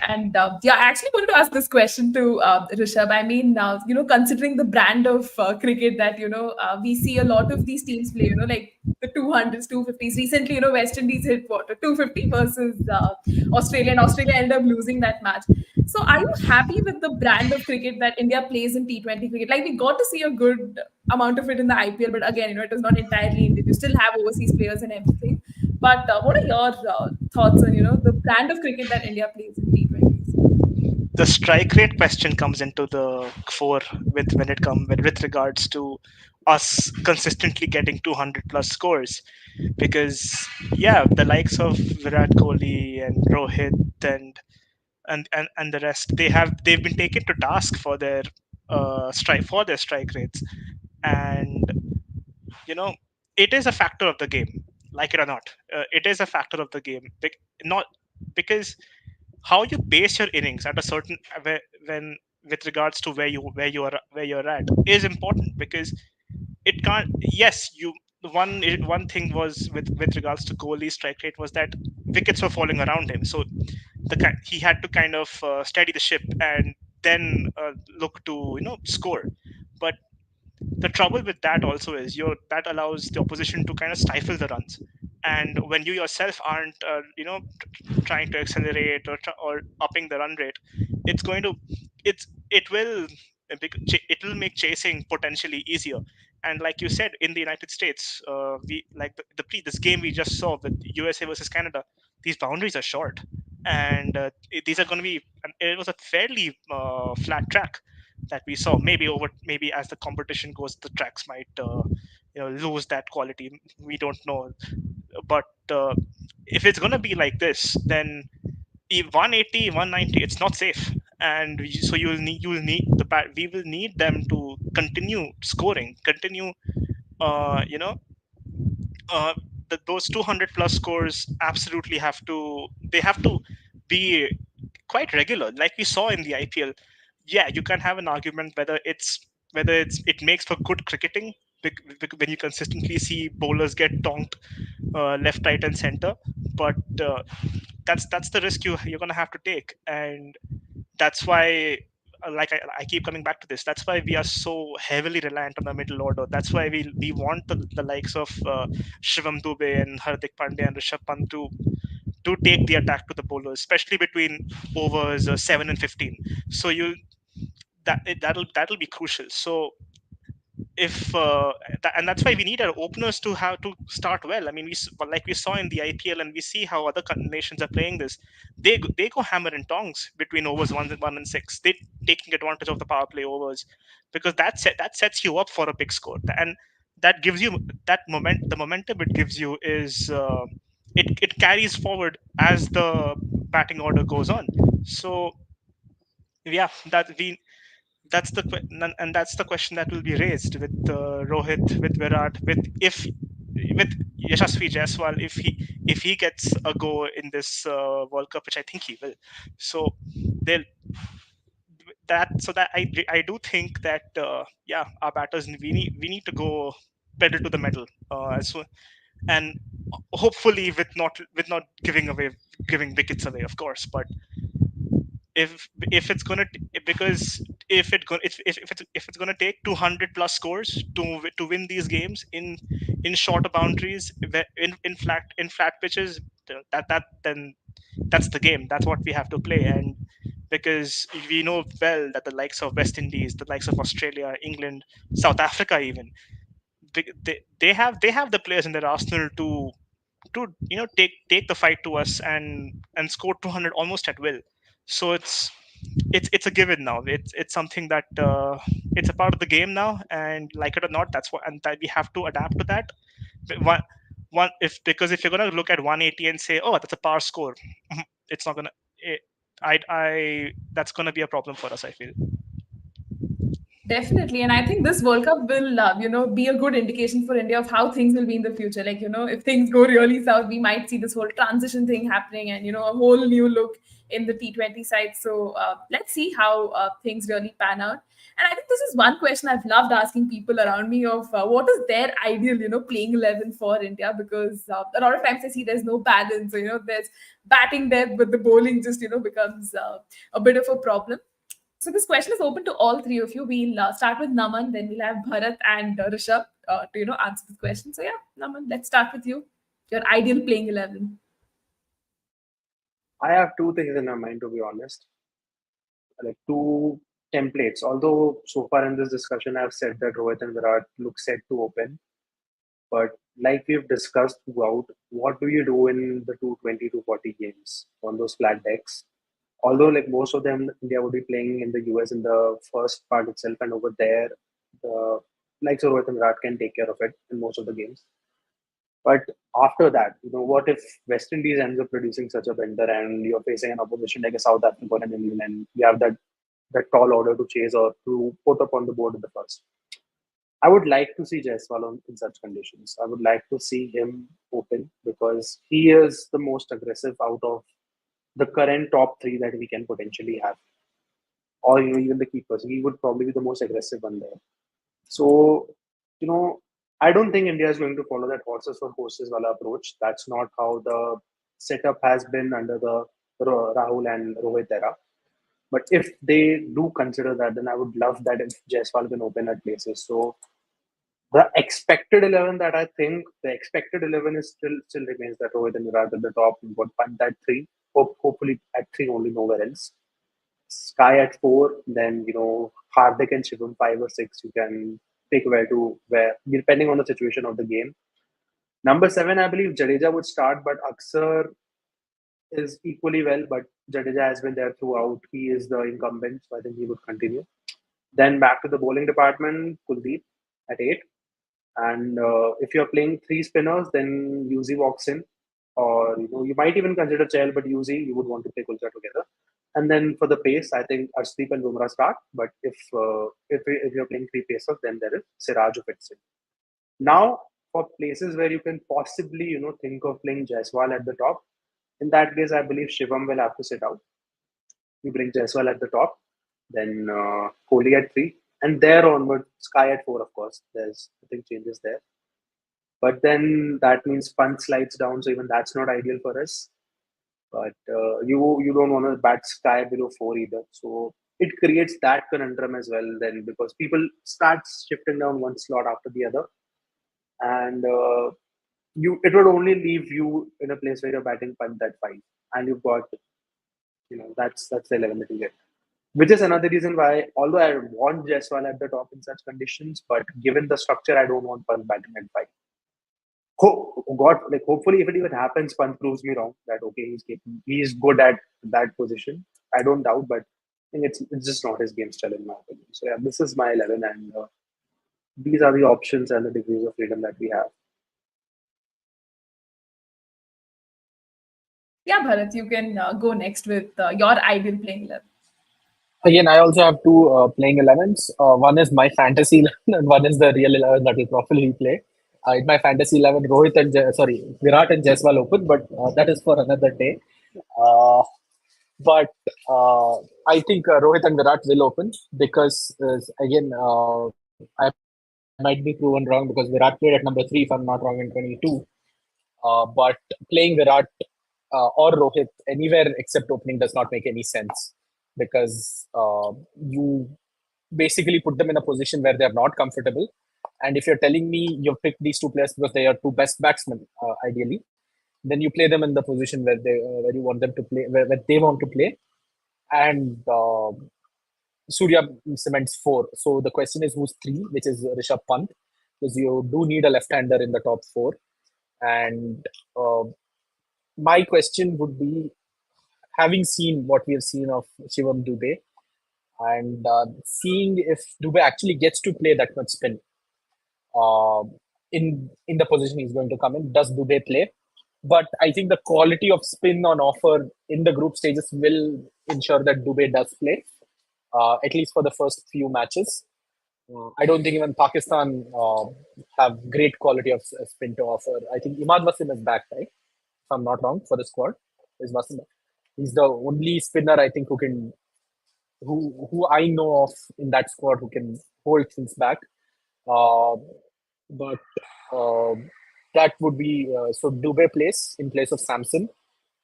S1: And yeah, I actually wanted to ask this question to Rishabh. I mean, considering the brand of cricket that, we see a lot of these teams play, like the 200s, 250s. Recently, West Indies hit what, a 250 versus Australia, and Australia ended up losing that match. So are you happy with the brand of cricket that India plays in T20 cricket? Like, we got to see a good amount of it in the IPL, but again, it was not entirely Indian. You still have overseas players and everything. But what are your thoughts on, the brand of cricket that India plays in T20s?
S4: The strike rate question comes into the fore with regards to us consistently getting 200 plus scores, because the likes of Virat Kohli and Rohit and the rest, they've been taken to task for their strike rates, and it is a factor of the game, like it or not. It is a factor of the game, not because how you base your innings at a certain when with regards to where you're at is important, because it can't. Yes, you one thing was with regards to Kohli's strike rate was that wickets were falling around him, so he had to kind of steady the ship and then look to score. But the trouble with that also is that allows the opposition to kind of stifle the runs, and when you yourself aren't trying to accelerate or upping the run rate, it's going to it will make chasing potentially easier. And like you said, in the United States, we like this game we just saw with USA versus Canada, these boundaries are short, and these are going to be, it was a fairly flat track that we saw. Maybe as the competition goes, the tracks might lose that quality. We don't know, but if it's going to be like this, then 180, 190, it's not safe. And so we will need them to continue scoring, continue, you know, those 200 plus scores absolutely have to be quite regular, like we saw in the IPL. Yeah, you can have an argument whether it makes for good cricketing when you consistently see bowlers get tonked left, right, and center. But that's the risk you're gonna have to take, and that's why, like I keep coming back to this. That's why we are so heavily reliant on the middle order. That's why we want the likes of Shivam Dubey and Hardik Pandya and Rishabh Pant to take the attack to the bowlers, especially between overs 7 and 15. So that'll be crucial. So if and that's why we need our openers to have to start well. I mean, like we saw in the IPL, and we see how other nations are playing this. They go hammer and tongs between overs 1 and 6. They taking advantage of the power play overs, because that sets you up for a big score, and that gives you that the momentum it gives you is it carries forward as the batting order goes on. So yeah, that's the question that will be raised with Rohit, with Virat, with Yashasvi Jaiswal, if he gets a go in this World Cup, which I think he will. So they'll that I do think that yeah, our batters, we need to go pedal to the metal, so, and hopefully with not giving wickets away, of course. But if it's gonna because if it's gonna take 200 plus scores to win these games in shorter boundaries, in flat pitches, then that's the game. That's what we have to play. And because we know well that the likes of West Indies, the likes of Australia, England, South Africa, even they have the players in their arsenal to take the fight to us and score 200 almost at will. So it's a given now. It's something that it's a part of the game now, and like it or not, that's what, and that we have to adapt to that. One, because if you're gonna look at 180 and say, oh, that's a power score, it's not gonna. I that's gonna be a problem for us, I feel.
S1: Definitely, and I think this World Cup will, be a good indication for India of how things will be in the future. Like, if things go really south, we might see this whole transition thing happening, and a whole new look in the T20 side. So let's see how things really pan out. And I think this is one question I've loved asking people around me of what is their ideal, playing 11 for India, because a lot of times I see there's no balance. So, there's batting depth, but the bowling just, becomes a bit of a problem. So this question is open to all three of you. We'll start with Naman, then we'll have Bharat and Rishabh to answer this question. So yeah, Naman, let's start with you. Your ideal playing 11.
S3: I have two things in my mind, to be honest, like two templates. Although so far in this discussion, I've said that Rohit and Virat look set to open, but like we've discussed throughout, what do you do in the 220 to 40 games on those flat decks? Although like most of them, India would be playing in the US in the first part itself, and over there, the likes of Rohit and Virat can take care of it in most of the games. But after that, what if West Indies ends up producing such a bender and you're facing an opposition like a South Africa and England, and you have that tall order to chase or to put up on the board in the first? I would like to see Jaiswal in such conditions. I would like to see him open because he is the most aggressive out of the current top three that we can potentially have, or even the keepers. He would probably be the most aggressive one there. So, I don't think India is going to follow that horses for courses wala approach. That's not how the setup has been under the Rahul and Rohit era. But if they do consider that, then I would love that if Jaiswal can open at places. So the expected 11 that I think the expected 11 is still remains that Rohit and Virat at the top, but Pant at 3, hopefully at 3 only, nowhere else. Sky at 4, then Hardik and Shivam 5 or 6. You can pick where depending on the situation of the game. Number 7, I believe Jadeja would start, but Aksar is equally well, but Jadeja has been there throughout. He is the incumbent, so I think he would continue. Then back to the bowling department, Kuldeep at 8. And if you're playing 3 spinners, then Yuzi walks in, or you might even consider Chahal, but usually you would want to play Kulcha together. And then for the pace, I think Arshdeep and Bumrah start. But if you're playing three pacers, then there is Siraj who fits in. Now, for places where you can possibly think of playing Jaiswal at the top, in that case, I believe Shivam will have to sit out. You bring Jaiswal at the top, then Kohli at three, and there onward, Sky at four. Of course, there's nothing changes there. But then that means Pant slides down, so even that's not ideal for us. But you don't want to bat Sky below four either. So it creates that conundrum as well. Then because people start shifting down one slot after the other, and it would only leave you in a place where you're batting Pant at five, and you've got that's the 11 that you get. Which is another reason why, although I want Jaiswal at the top in such conditions, but given the structure, I don't want Pant batting at five. Hopefully, if it even happens, Pant proves me wrong that okay, he's good at that position. I don't doubt, but I think it's just not his game style in my opinion. So yeah, this is my 11, and these are the options and the degrees of freedom that we have.
S1: Yeah, Bharat, you can go next with your ideal playing 11.
S2: Again, I also have two playing 11s. One is my fantasy 11, and one is the real 11 that will properly play. In my fantasy 11, Virat and Jaiswal open, but that is for another day. Uh, but I think Rohit and Virat will open because, again, I might be proven wrong because Virat played at number 3, if I'm not wrong, in 22. But playing Virat or Rohit anywhere except opening does not make any sense because you basically put them in a position where they are not comfortable. And if you're telling me you've picked these two players because they are two best batsmen, ideally, then you play them in the position where you want them to play, where they want to play. And Surya cements four. So the question is who's three, which is Rishabh Pant, because you do need a left-hander in the top four. And my question would be, having seen what we have seen of Shivam Dubey, and seeing if Dubey actually gets to play that much spin uh, in the position he's going to come in, does Dubey play? But I think the quality of spin on offer in the group stages will ensure that Dubey does play, at least for the first few matches. I don't think even Pakistan have great quality of spin to offer. I think Imad Wasim is back, right? If I'm not wrong, for the squad. Is Wasim back? He's the only spinner I think who I know of in that squad who can hold things back. Uh, but uh, that would be so Dubey plays in place of Samson.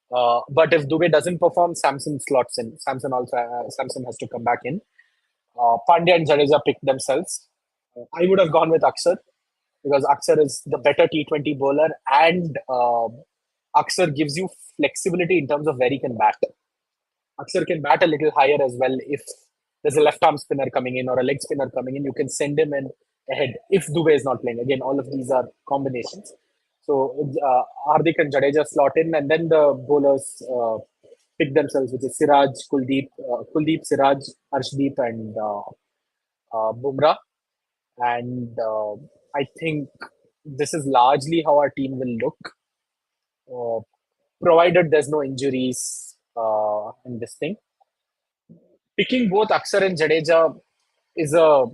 S2: But if Dubey doesn't perform, Samson slots in. Samson has to come back in. Pandya and Jadeja pick themselves. I would have gone with Akshar because Akshar is the better T20 bowler, and Akshar gives you flexibility in terms of where he can bat. Akshar can bat a little higher as well. If there's a left arm spinner coming in or a leg spinner coming in, you can send him in ahead if Dubey is not playing. Again, all of these are combinations. So Hardik and Jadeja slot in, and then the bowlers pick themselves, which is Kuldeep, Siraj, Arshdeep, and Bumrah. And I think this is largely how our team will look, provided there's no injuries in this thing. Picking both Akshar and Jadeja is a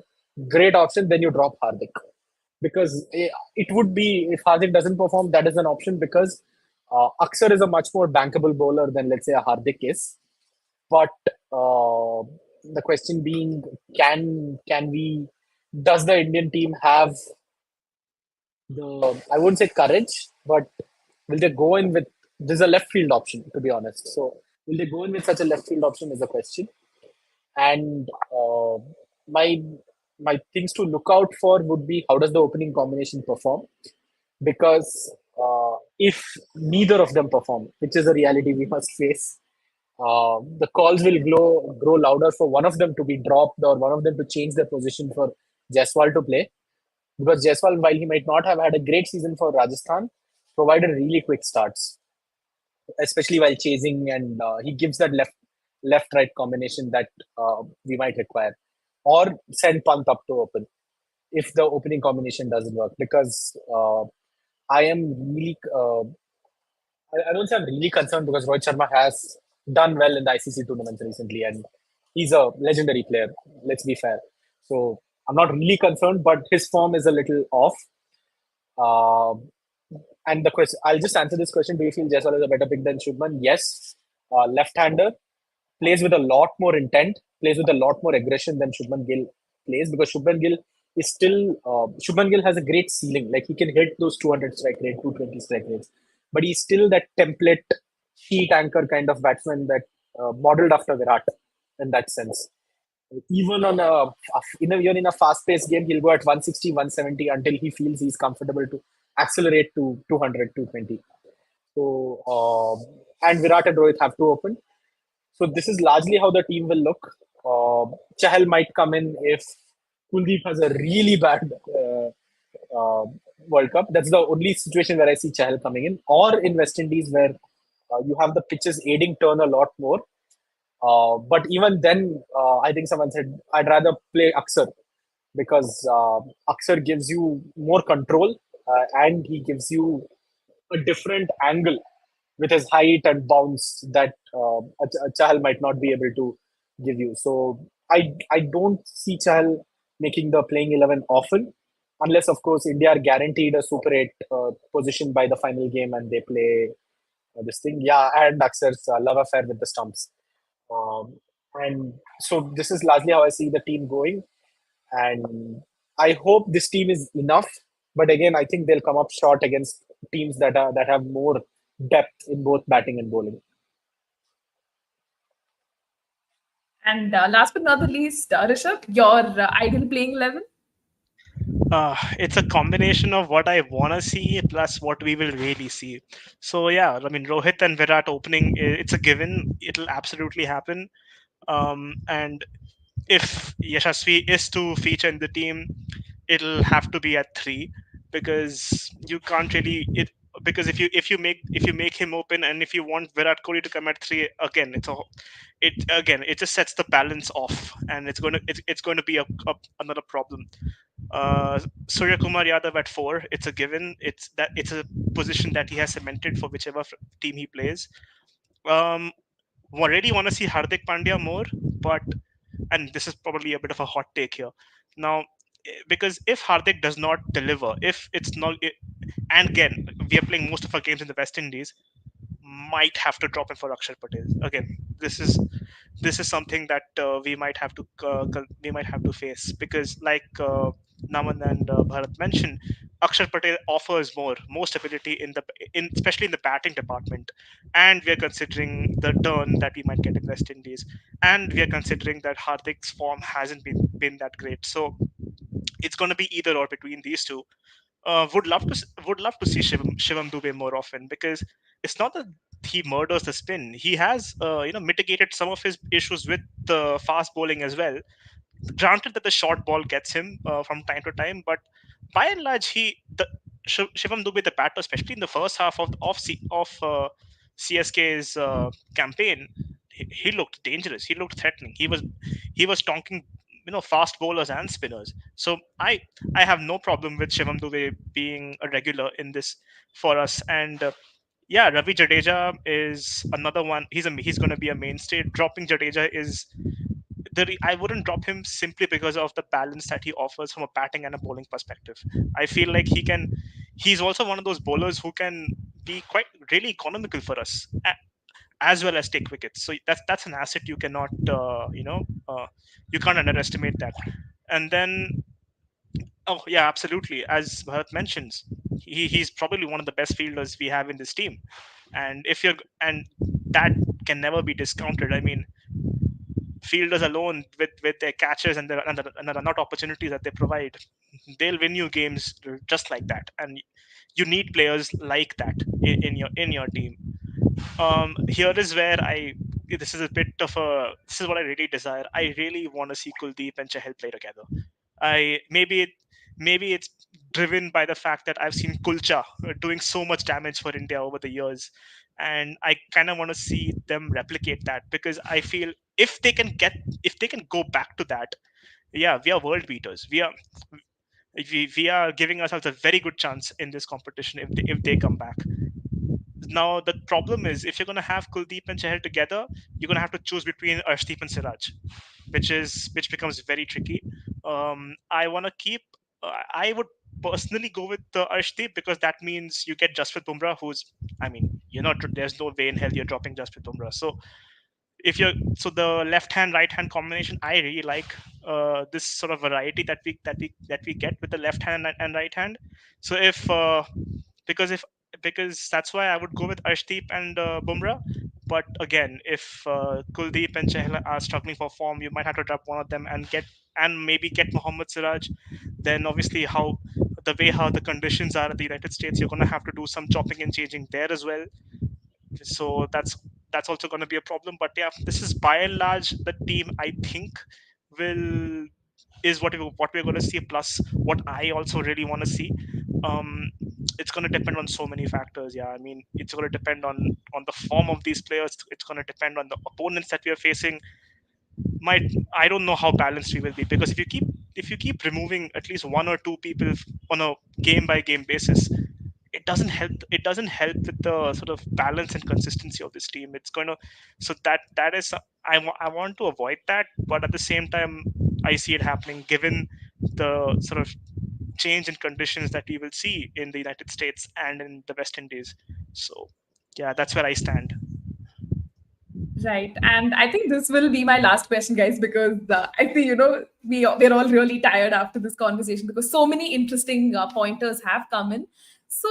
S2: great option. Then you drop Hardik because it would be, if Hardik doesn't perform, that is an option because Akshar is a much more bankable bowler than, let's say, a Hardik is. But the question being, does the Indian team have I wouldn't say courage, but will they go in with, there's a left field option, to be honest. So will they go in with such a left field option is the question. And my things to look out for would be how does the opening combination perform? Because if neither of them perform, which is a reality we must face, the calls will grow louder for one of them to be dropped or one of them to change their position for Jaiswal to play. Because Jaiswal, while he might not have had a great season for Rajasthan, provided really quick starts, especially while chasing, and he gives that left-right combination that we might require, or send Pant up to open if the opening combination doesn't work. Because I am really I don't say I'm really concerned because Rohit Sharma has done well in the ICC tournaments recently, and he's a legendary player. Let's be fair. So I'm not really concerned, but his form is a little off. Um and the question, I'll just answer this question: do you feel Jaiswal is a better pick than Shubman? Yes. Left-hander, plays with a lot more intent, plays with a lot more aggression than Shubman Gill plays, because Shubman Gill is still Shubman Gill has a great ceiling. Like, he can hit those 200 strike rate, 220 strike rates, but he's still that template sheet anchor kind of batsman that modeled after Virat in that sense. Even on even in a fast-paced game, he'll go at 160, 170 until he feels he's comfortable to accelerate to 200, 220. So and Virat and Rohit have to open. So this is largely how the team will look. Chahal might come in if Kuldeep has a really bad uh, World Cup. That's the only situation where I see Chahal coming in. Or in West Indies, where you have the pitches aiding turn a lot more. But even then, I think someone said I'd rather play Aksar, because Aksar gives you more control, and he gives you a different angle with his height and bounce that Chahal might not be able to give you. So I don't see Chahal making the playing 11 often, unless of course India are guaranteed a Super 8 position by the final game and they play this thing. Yeah, and Aksar's love affair with the stumps. And so this is largely how I see the team going. And I hope this team is enough. But again, I think they'll come up short against teams that have more depth in both batting and bowling.
S1: And last but not the least, Rishabh, your ideal playing 11?
S4: It's a combination of what I want to see plus what we will really see. So yeah, I mean Rohit and Virat opening, it's a given. It'll absolutely happen. And if Yashasvi is to feature in the team, it'll have to be at 3, because you can't really it because if you make him open, and if you want Virat Kohli to come at 3 again, it just sets the balance off, and it's going to be another problem. Surya Kumar Yadav at 4, it's a given. It's a position that he has cemented for whichever team he plays. Um, Already want to see Hardik Pandya more, but and this is probably a bit of a hot take here. Now, because if Hardik does not deliver, if it's not, and again, we are playing most of our games in the West Indies, might have to drop him for Akshar Patel. Again, this is something that we might have to face, because like Naman and Bharat mentioned, Akshar Patel offers more stability in especially in the batting department, and we are considering the turn that we might get in West Indies, and we are considering that Hardik's form hasn't been that great. So it's going to be either or between these two. Would love to see Shivam Dubey more often, because it's not that he murders the spin. He has mitigated some of his issues with the fast bowling as well. Granted that the short ball gets him from time to time, but by and large, Shivam Dubey, the batter, especially in the first half of CSK's campaign, he looked dangerous. He looked threatening. He was tonking fast bowlers and spinners. So I have no problem with Shivam Dubey being a regular in this for us. And yeah, Ravi Jadeja is another one. He's going to be a mainstay. Dropping Jadeja is I wouldn't drop him simply because of the balance that he offers from a batting and a bowling perspective. I feel like he's also one of those bowlers who can be quite really economical for us, as well as take wickets. So that's an asset you cannot you can't underestimate that. And then, oh yeah, absolutely, as Bharat mentions, he's probably one of the best fielders we have in this team. And that can never be discounted. I mean, fielders alone with their catches and the run out opportunities that they provide, they'll win you games just like that. And you need players like that in your team. Here is where this is what I really desire. I really want to see Kuldeep and Chahal play together. I maybe it's driven by the fact that I've seen Kulcha doing so much damage for India over the years, and I kind of want to see them replicate that, because I feel if they can go back to that, yeah, we are world beaters. We are giving ourselves a very good chance in this competition if they come back. Now the problem is, if you're going to have Kuldeep and Chahal together, you're going to have to choose between Arshdeep and Siraj, which becomes very tricky. I want to keep. I would personally go with Arshdeep, because that means you get Jasprit Bumrah, who's, I mean, you're not. There's no way in hell you're dropping Jasprit Bumrah. So if you're, so the left hand right hand combination, I really like this sort of variety that we get with the left hand and right hand. So if because if because that's why I would go with Arshdeep and Bumrah. But again, if Kuldeep and Chahal are struggling for form, you might have to drop one of them and maybe get Mohammad Siraj. Then obviously, how the conditions are in the United States, you're going to have to do some chopping and changing there as well. So that's also going to be a problem. But yeah, this is by and large the team I think will is what we're going to see. Plus, what I also really want to see. Um, it's going to depend on so many factors. Yeah, I mean, it's going to depend on the form of these players. It's going to depend on the opponents that we are facing. I don't know how balanced we will be, because if you keep removing at least one or two people on a game by game basis, it doesn't help with the sort of balance and consistency of this team. It's going to, so that is, I want to avoid that, but at the same time I see it happening, given the sort of change in conditions that we will see in the United States and in the West Indies. So yeah, that's where I stand.
S1: Right. And I think this will be my last question, guys, because I think, we're all really tired after this conversation because so many interesting pointers have come in. So,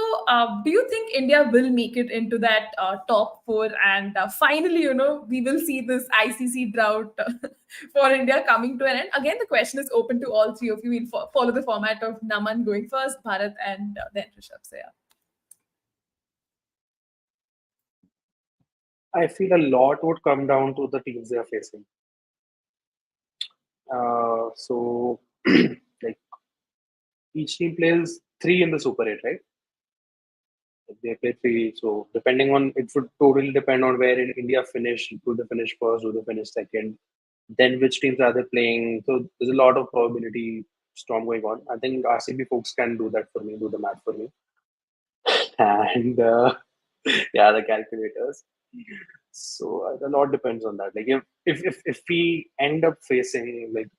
S1: do you think India will make it into that top four? And finally, we will see this ICC drought for India coming to an end. Again, the question is open to all three of you. We'll follow the format of Naman going first, Bharat, and then Rishabh. So, yeah.
S3: I feel a lot would come down to the teams they are facing. So, like, each team plays three in the Super 8, right? They play three. So, depending on, it would totally depend on where in India finish. Do they finish first? Do they finish second? Then which teams are they playing? So, there's a lot of probability storm going on. I think RCB folks can do that for me, do the math for me. And yeah, the calculators. So a lot depends on that. Like if we end up facing, like,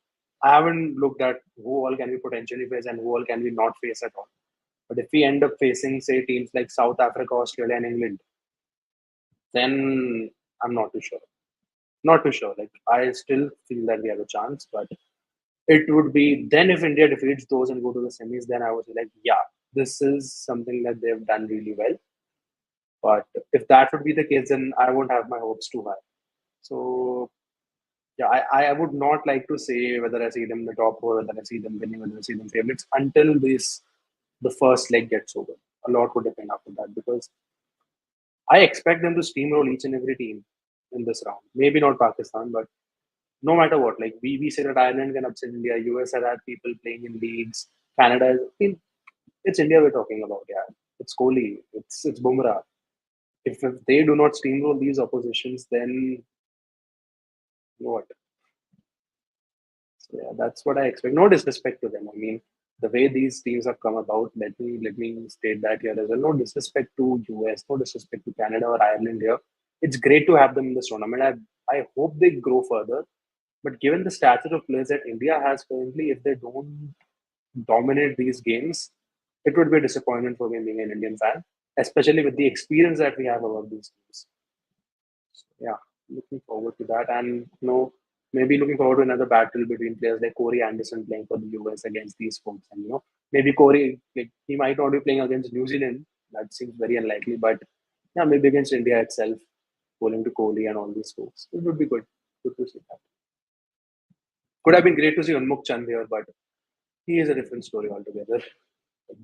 S3: I haven't looked at who all can we potentially face and who all can we not face at all. But if we end up facing, say, teams like South Africa, Australia, and England, then I'm not too sure. Not too sure. Like, I still feel that we have a chance, but it would be then if India defeats those and go to the semis, then I would be like, yeah, this is something that they've done really well. But if that would be the case, then I won't have my hopes too high. So yeah, I would not like to say whether I see them in the top four, whether I see them winning, whether I see them favorites until the first leg gets over. A lot would depend after that, because I expect them to steamroll each and every team in this round. Maybe not Pakistan, but no matter what, like we say that Ireland can upset India, US have had people playing in leagues, Canada is, I mean, it's India we're talking about, yeah. It's Kohli, it's Bumrah. If they do not steamroll these oppositions, then what? So yeah, that's what I expect. No disrespect to them. I mean, the way these teams have come about, let me state that here as well. No disrespect to US, no disrespect to Canada or Ireland here. It's great to have them in this tournament. I hope they grow further. But given the stature of players that India has currently, if they don't dominate these games, it would be a disappointment for me being an Indian fan, especially with the experience that we have about these teams. So, yeah, looking forward to that, and maybe looking forward to another battle between players like Corey Anderson playing for the US against these folks, and maybe Corey, like, he might not be playing against New Zealand. That seems very unlikely, but yeah, maybe against India itself, bowling to Kohli and all these folks. It would be good. Good to see that. Could have been great to see Unmukh Chand here, but he is a different story altogether.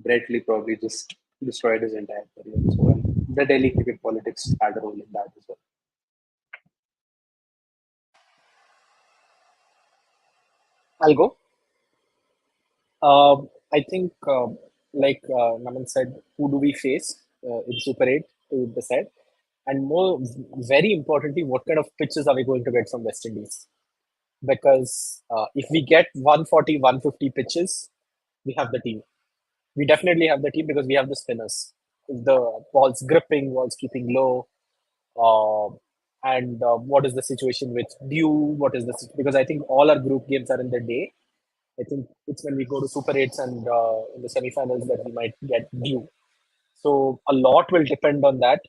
S3: Brett Lee probably just destroyed his entire career. So, and the Delhi cricket politics had a role in that as well.
S2: I'll go. I think, like Naman said, who do we face in Super 8 to decide? And more, very importantly, what kind of pitches are we going to get from West Indies? Because if we get 140, 150 pitches, we have the team. We definitely have the team because we have the spinners. Is the ball's gripping, ball's keeping low? Uh, and what is the situation with due? What is this? Because I think all our group games are in the day. I think it's when we go to Super 8s and in the semifinals that we might get due. So a lot will depend on that.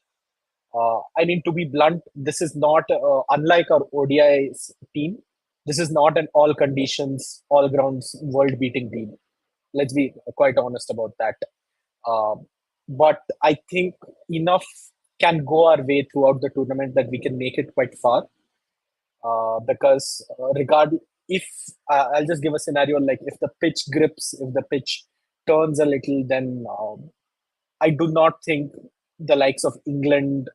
S2: I mean, to be blunt, this is not unlike our ODI team. This is not an all conditions, all grounds, world beating team. Let's be quite honest about that. Uh, but I think enough can go our way throughout the tournament that we can make it quite far. Because if I'll just give a scenario like if the pitch grips, if the pitch turns a little, then I do not think the likes of England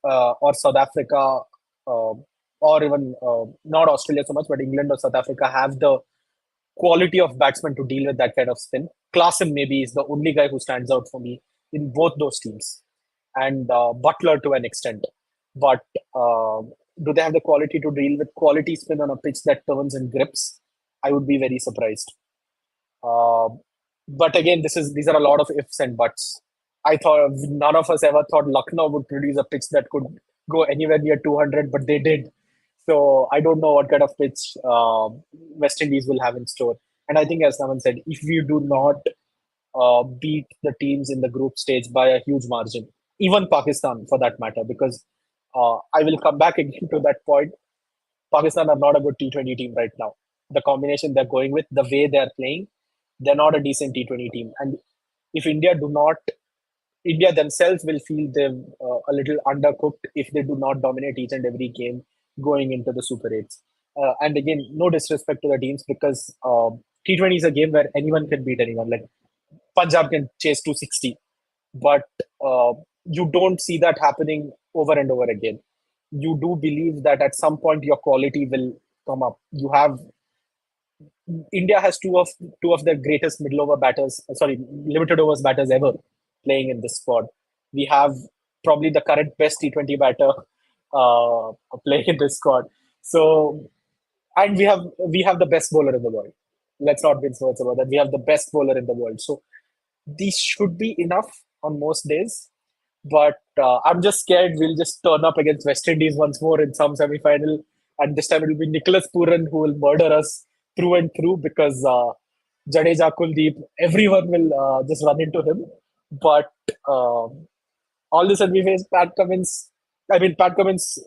S2: or South Africa, or even not Australia so much, but England or South Africa have the quality of batsman to deal with that kind of spin. Klaassen maybe is the only guy who stands out for me in both those teams, and Butler to an extent. But do they have the quality to deal with quality spin on a pitch that turns and grips? I would be very surprised. Uh, but again, these are a lot of ifs and buts. I thought none of us ever thought Lucknow would produce a pitch that could go anywhere near 200, but they did. So I don't know what kind of pitch West Indies will have in store. And I think, as someone said, if we do not beat the teams in the group stage by a huge margin, even Pakistan for that matter, because I will come back again to that point. Pakistan are not a good T20 team right now. The combination they're going with, the way they're playing, they're not a decent T20 team. And if India themselves will feel they're a little undercooked if they do not dominate each and every game going into the Super 8s. And again, no disrespect to the teams because T20 is a game where anyone can beat anyone. Like Punjab can chase 260, but you don't see that happening over and over again. You do believe that at some point your quality will come up. India has two of the greatest middle over batters, sorry, limited overs batters ever playing in this squad. We have probably the current best T20 batter uh, playing in this squad. So, and we have the best bowler in the world. Let's not mince words about that. We have the best bowler in the world. So these should be enough on most days. But I'm just scared we'll just turn up against West Indies once more in some semi-final, and this time it will be Nicholas Pooran who will murder us through and through because Jadeja, Kuldeep, everyone will just run into him. But all this and we face Pat Cummins. I mean, Pat Cummins,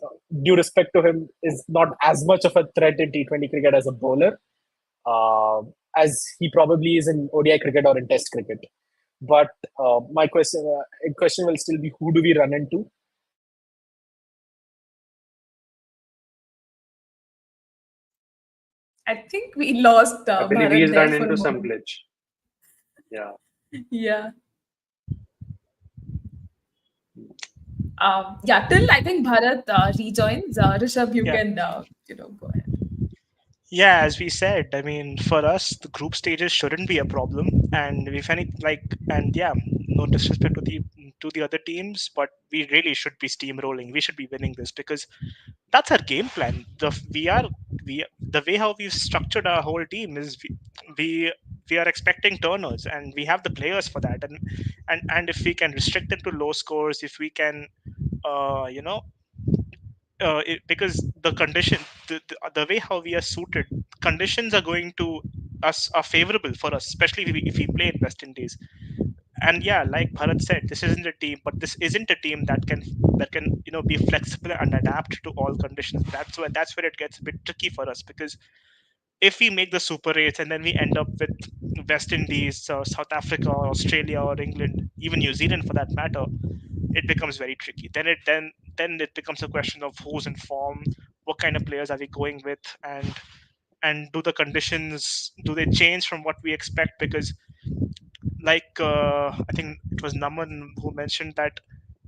S2: due respect to him, is not as much of a threat in T20 cricket as a bowler, uh, as he probably is in ODI cricket or in Test cricket. But my question will still be: who do we run into?
S1: I think we lost
S3: I believe
S1: Bharat
S3: he's
S1: there
S3: run
S1: for a
S3: into some
S1: moment.
S3: glitch. Yeah.
S1: Yeah. Yeah, till I think Bharat rejoins. Rishabh, you
S4: Yeah.
S1: can go ahead.
S4: Yeah, as we said, I mean, for us, the group stages shouldn't be a problem. And if any, and yeah, no disrespect to the other teams, but we really should be steamrolling. We should be winning this because that's our game plan. The way how we've structured our whole team is we we are expecting turners, and we have the players for that. And if we can restrict them to low scores, if we can, you know, because the condition the way how we are suited, conditions are going to us are favorable for us, especially if we play in West Indies. And yeah, like Bharat said, this isn't a team, but this isn't a team that can be flexible and adapt to all conditions. That's where it gets a bit tricky for us, because if we make the Super 8s and then we end up with West Indies, South Africa, or Australia, or England, even New Zealand for that matter, it becomes very tricky. Then it becomes a question of who's in form, what kind of players are we going with, and do the conditions, do they change from what we expect? Because I think it was Naman who mentioned that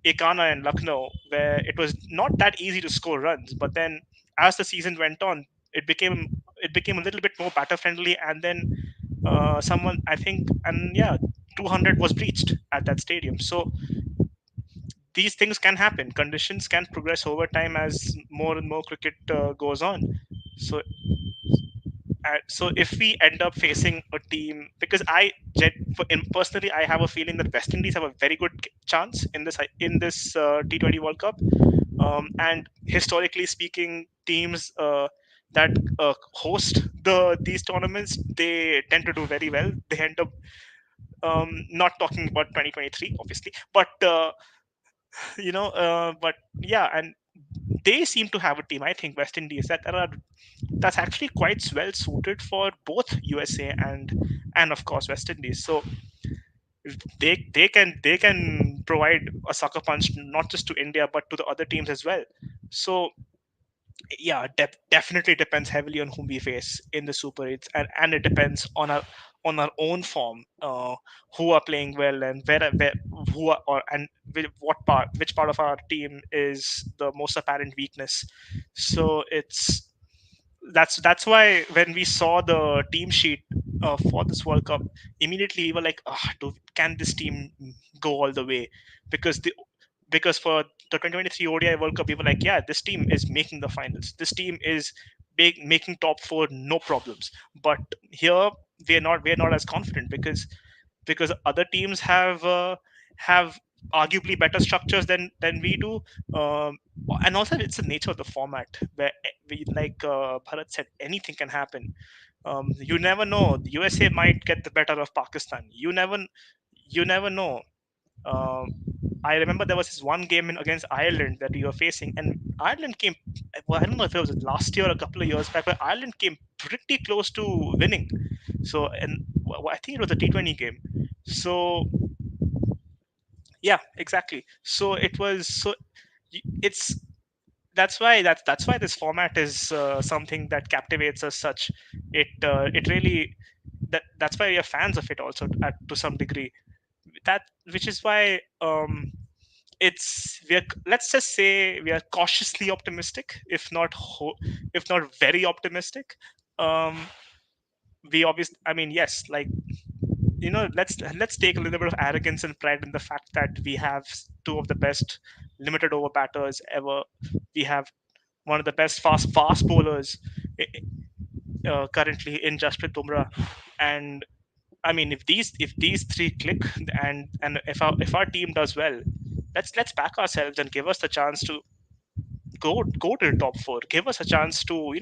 S4: Ekana and Lucknow, where it was not that easy to score runs, but then as the season went on, it became a little bit more batter friendly, and then someone, I think, and yeah, 200 was breached at that stadium. So these things can happen. Conditions can progress over time as more and more cricket goes on. So so if we end up facing a team, because personally I have a feeling that West Indies have a very good chance in this T20 World Cup, and historically speaking, teams that host these tournaments, they tend to do very well. They end up not talking about 2023 obviously, but but yeah, and they seem to have a team, I think, West Indies, that's actually quite well suited for both USA and of course West Indies. So they can provide a sucker punch not just to India but to the other teams as well. So yeah, definitely depends heavily on whom we face in the Super 8s, and it depends on our own form, who are playing well, and where who are, and which part of our team is the most apparent weakness. So that's why when we saw the team sheet for this World Cup, immediately we were like, can this team go all the way? Because for the 2023 ODI World Cup, we were like, yeah, this team is making the finals. This team is making top four, no problems. But here we're not as confident because other teams have arguably better structures than we do, and also it's the nature of the format where like Bharat said, anything can happen. You never know. The USA might get the better of Pakistan. You never know. Um, I remember there was this one game against Ireland that we were facing, and Ireland came. Well, I don't know if it was last year or a couple of years back, but Ireland came pretty close to winning. So, and I think it was a T20 game. So, yeah, exactly. So it was. So it's that's why this format is something that captivates us such. It really that's why we are fans of it also to some degree. That which is why let's just say we are cautiously optimistic, if not very optimistic. um we obviously, I mean, yes, like, let's take a little bit of arrogance and pride in the fact that we have two of the best limited over batters ever. We have one of the best fast bowlers currently in Jasprit Bumrah, and I mean, if these three click, and if our team does well, let's back ourselves and give us the chance to go to the top four. Give us a chance to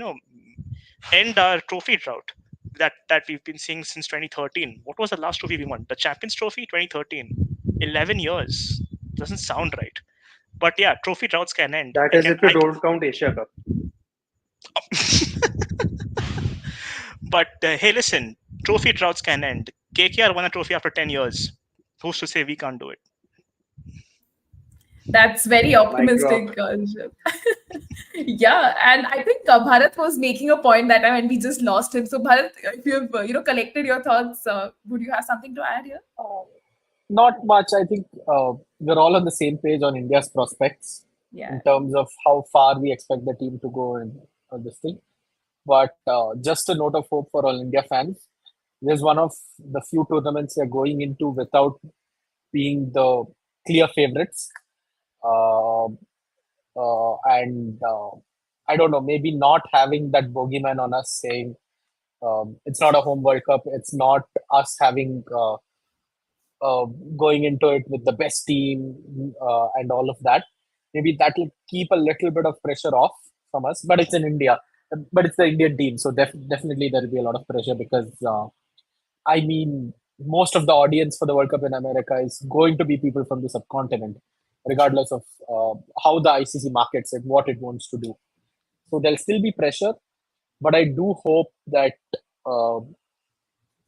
S4: end our trophy drought that we've been seeing since 2013. What was the last trophy we won? The Champions Trophy, 2013. 11 years doesn't sound right, but yeah, trophy droughts can end.
S3: That is if you don't count Asia Cup.
S4: But hey, listen, trophy droughts can end. KKR won a trophy after 10 years. Who's to say we can't do it?
S1: That's very optimistic. Yeah, and I think Bharat was making a point that time, and we just lost him. So Bharat, if you've collected your thoughts, would you have something to add here?
S2: Not much. I think we're all on the same page on India's prospects in terms of how far we expect the team to go in this thing. But just a note of hope for all India fans. This is one of the few tournaments we're going into without being the clear favorites. And I don't know, maybe not having that bogeyman on us saying it's not a home World Cup. It's not us having going into it with the best team and all of that. Maybe that will keep a little bit of pressure off from us. But it's in India. But it's the Indian team, so definitely there will be a lot of pressure because I mean, most of the audience for the World Cup in America is going to be people from the subcontinent, regardless of how the ICC markets it, what it wants to do. So there'll still be pressure, but I do hope that I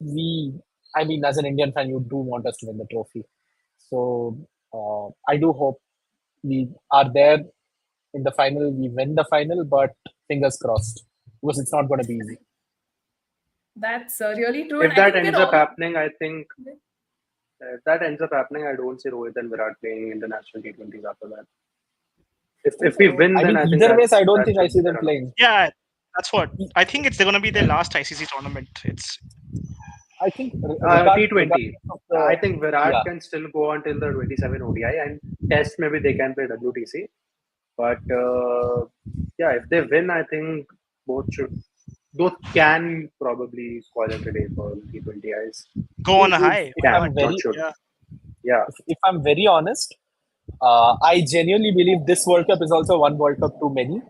S2: mean, as an Indian fan, you do want us to win the trophy. So I do hope we are there in the final, we win the final, but fingers crossed, because it's not going to be easy.
S1: That's really true.
S3: If that ends up happening, I think if that ends up happening, I don't see Rohit and Virat playing international T20s after that. If we win, then I think
S2: either ways, I don't think I see them playing.
S4: Yeah, that's what I think. It's going to be their last ICC tournament.
S2: I think
S3: T20. I think Virat can still go until the 27 ODI, and Test maybe they can play WTC. But yeah, if they win, I think both should Those can probably call it a day for T20 eyes.
S4: Go on a
S2: If,
S4: high.
S2: if
S4: Why
S3: Can,
S4: not?
S2: I'm
S3: not
S2: very
S3: should.
S4: Yeah.
S3: Yeah.
S2: if I'm very honest, I genuinely believe this World Cup is also one World Cup too many.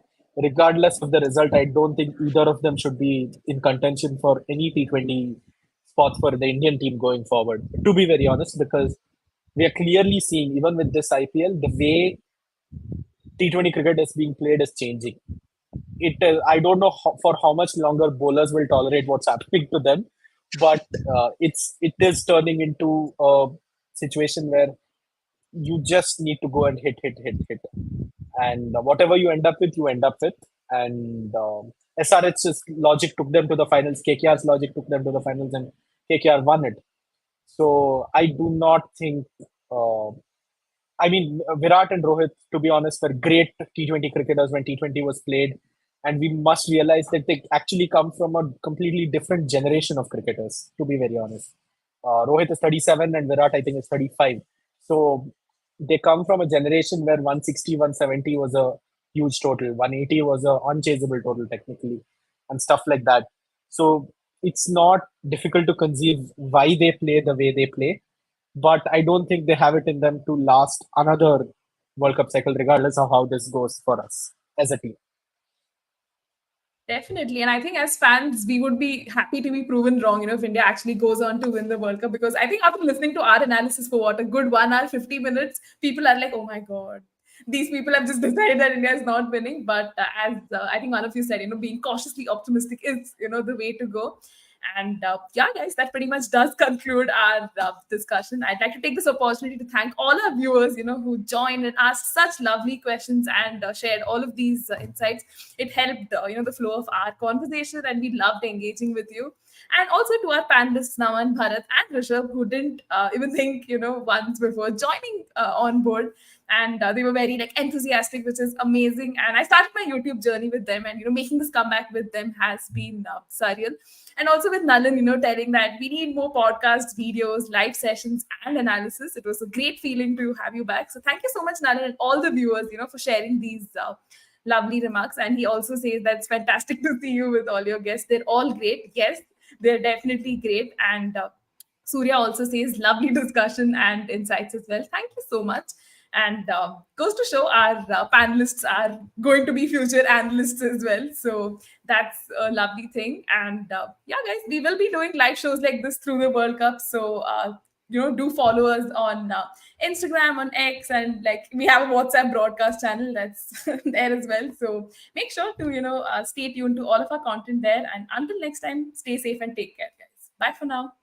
S2: Regardless of the result, I don't think either of them should be in contention for any T20 spot for the Indian team going forward. To be very honest, because we are clearly seeing, even with this IPL, the way T20 cricket is being played is changing. I don't know for how much longer bowlers will tolerate what's happening to them, but it is turning into a situation where you just need to go and hit, and whatever you end up with, you end up with. And SRH's logic took them to the finals. KKR's logic took them to the finals, and KKR won it. So I do not think. Uh, I mean, Virat and Rohit, to be honest, were great T20 cricketers when T20 was played. And we must realize that they actually come from a completely different generation of cricketers, to be very honest. Rohit is 37 and Virat, I think, is 35. So they come from a generation where 160, 170 was a huge total, 180 was a unchaseable total, technically, and stuff like that. So it's not difficult to conceive why they play the way they play, but I don't think they have it in them to last another World Cup cycle, regardless of how this goes for us as a team.
S1: Definitely. And I think as fans, we would be happy to be proven wrong, if India actually goes on to win the World Cup. Because I think after listening to our analysis for what, a good 1 hour, 50 minutes, people are like, oh my God, these people have just decided that India is not winning. But as I think one of you said, being cautiously optimistic is, the way to go. And yeah, guys, that pretty much does conclude our discussion. I'd like to take this opportunity to thank all our viewers, who joined and asked such lovely questions and shared all of these insights. It helped, the flow of our conversation, and we loved engaging with you. And also to our panelists, Naman, Bharat, and Rishabh, who didn't even think, once before joining on board. And they were very enthusiastic, which is amazing. And I started my YouTube journey with them, and making this comeback with them has been surreal. And also with Nalan, telling that we need more podcasts, videos, live sessions, and analysis. It was a great feeling to have you back. So thank you so much, Nalan, and all the viewers, for sharing these lovely remarks. And he also says that it's fantastic to see you with all your guests. They're all great. Yes, they're definitely great. And Surya also says lovely discussion and insights as well. Thank you so much. And goes to show our panelists are going to be future analysts as well. So that's a lovely thing. And yeah, guys, we will be doing live shows like this through the World Cup. So do follow us on Instagram, on X, and we have a WhatsApp broadcast channel that's there as well. So make sure to stay tuned to all of our content there. And until next time, stay safe and take care, guys. Bye for now.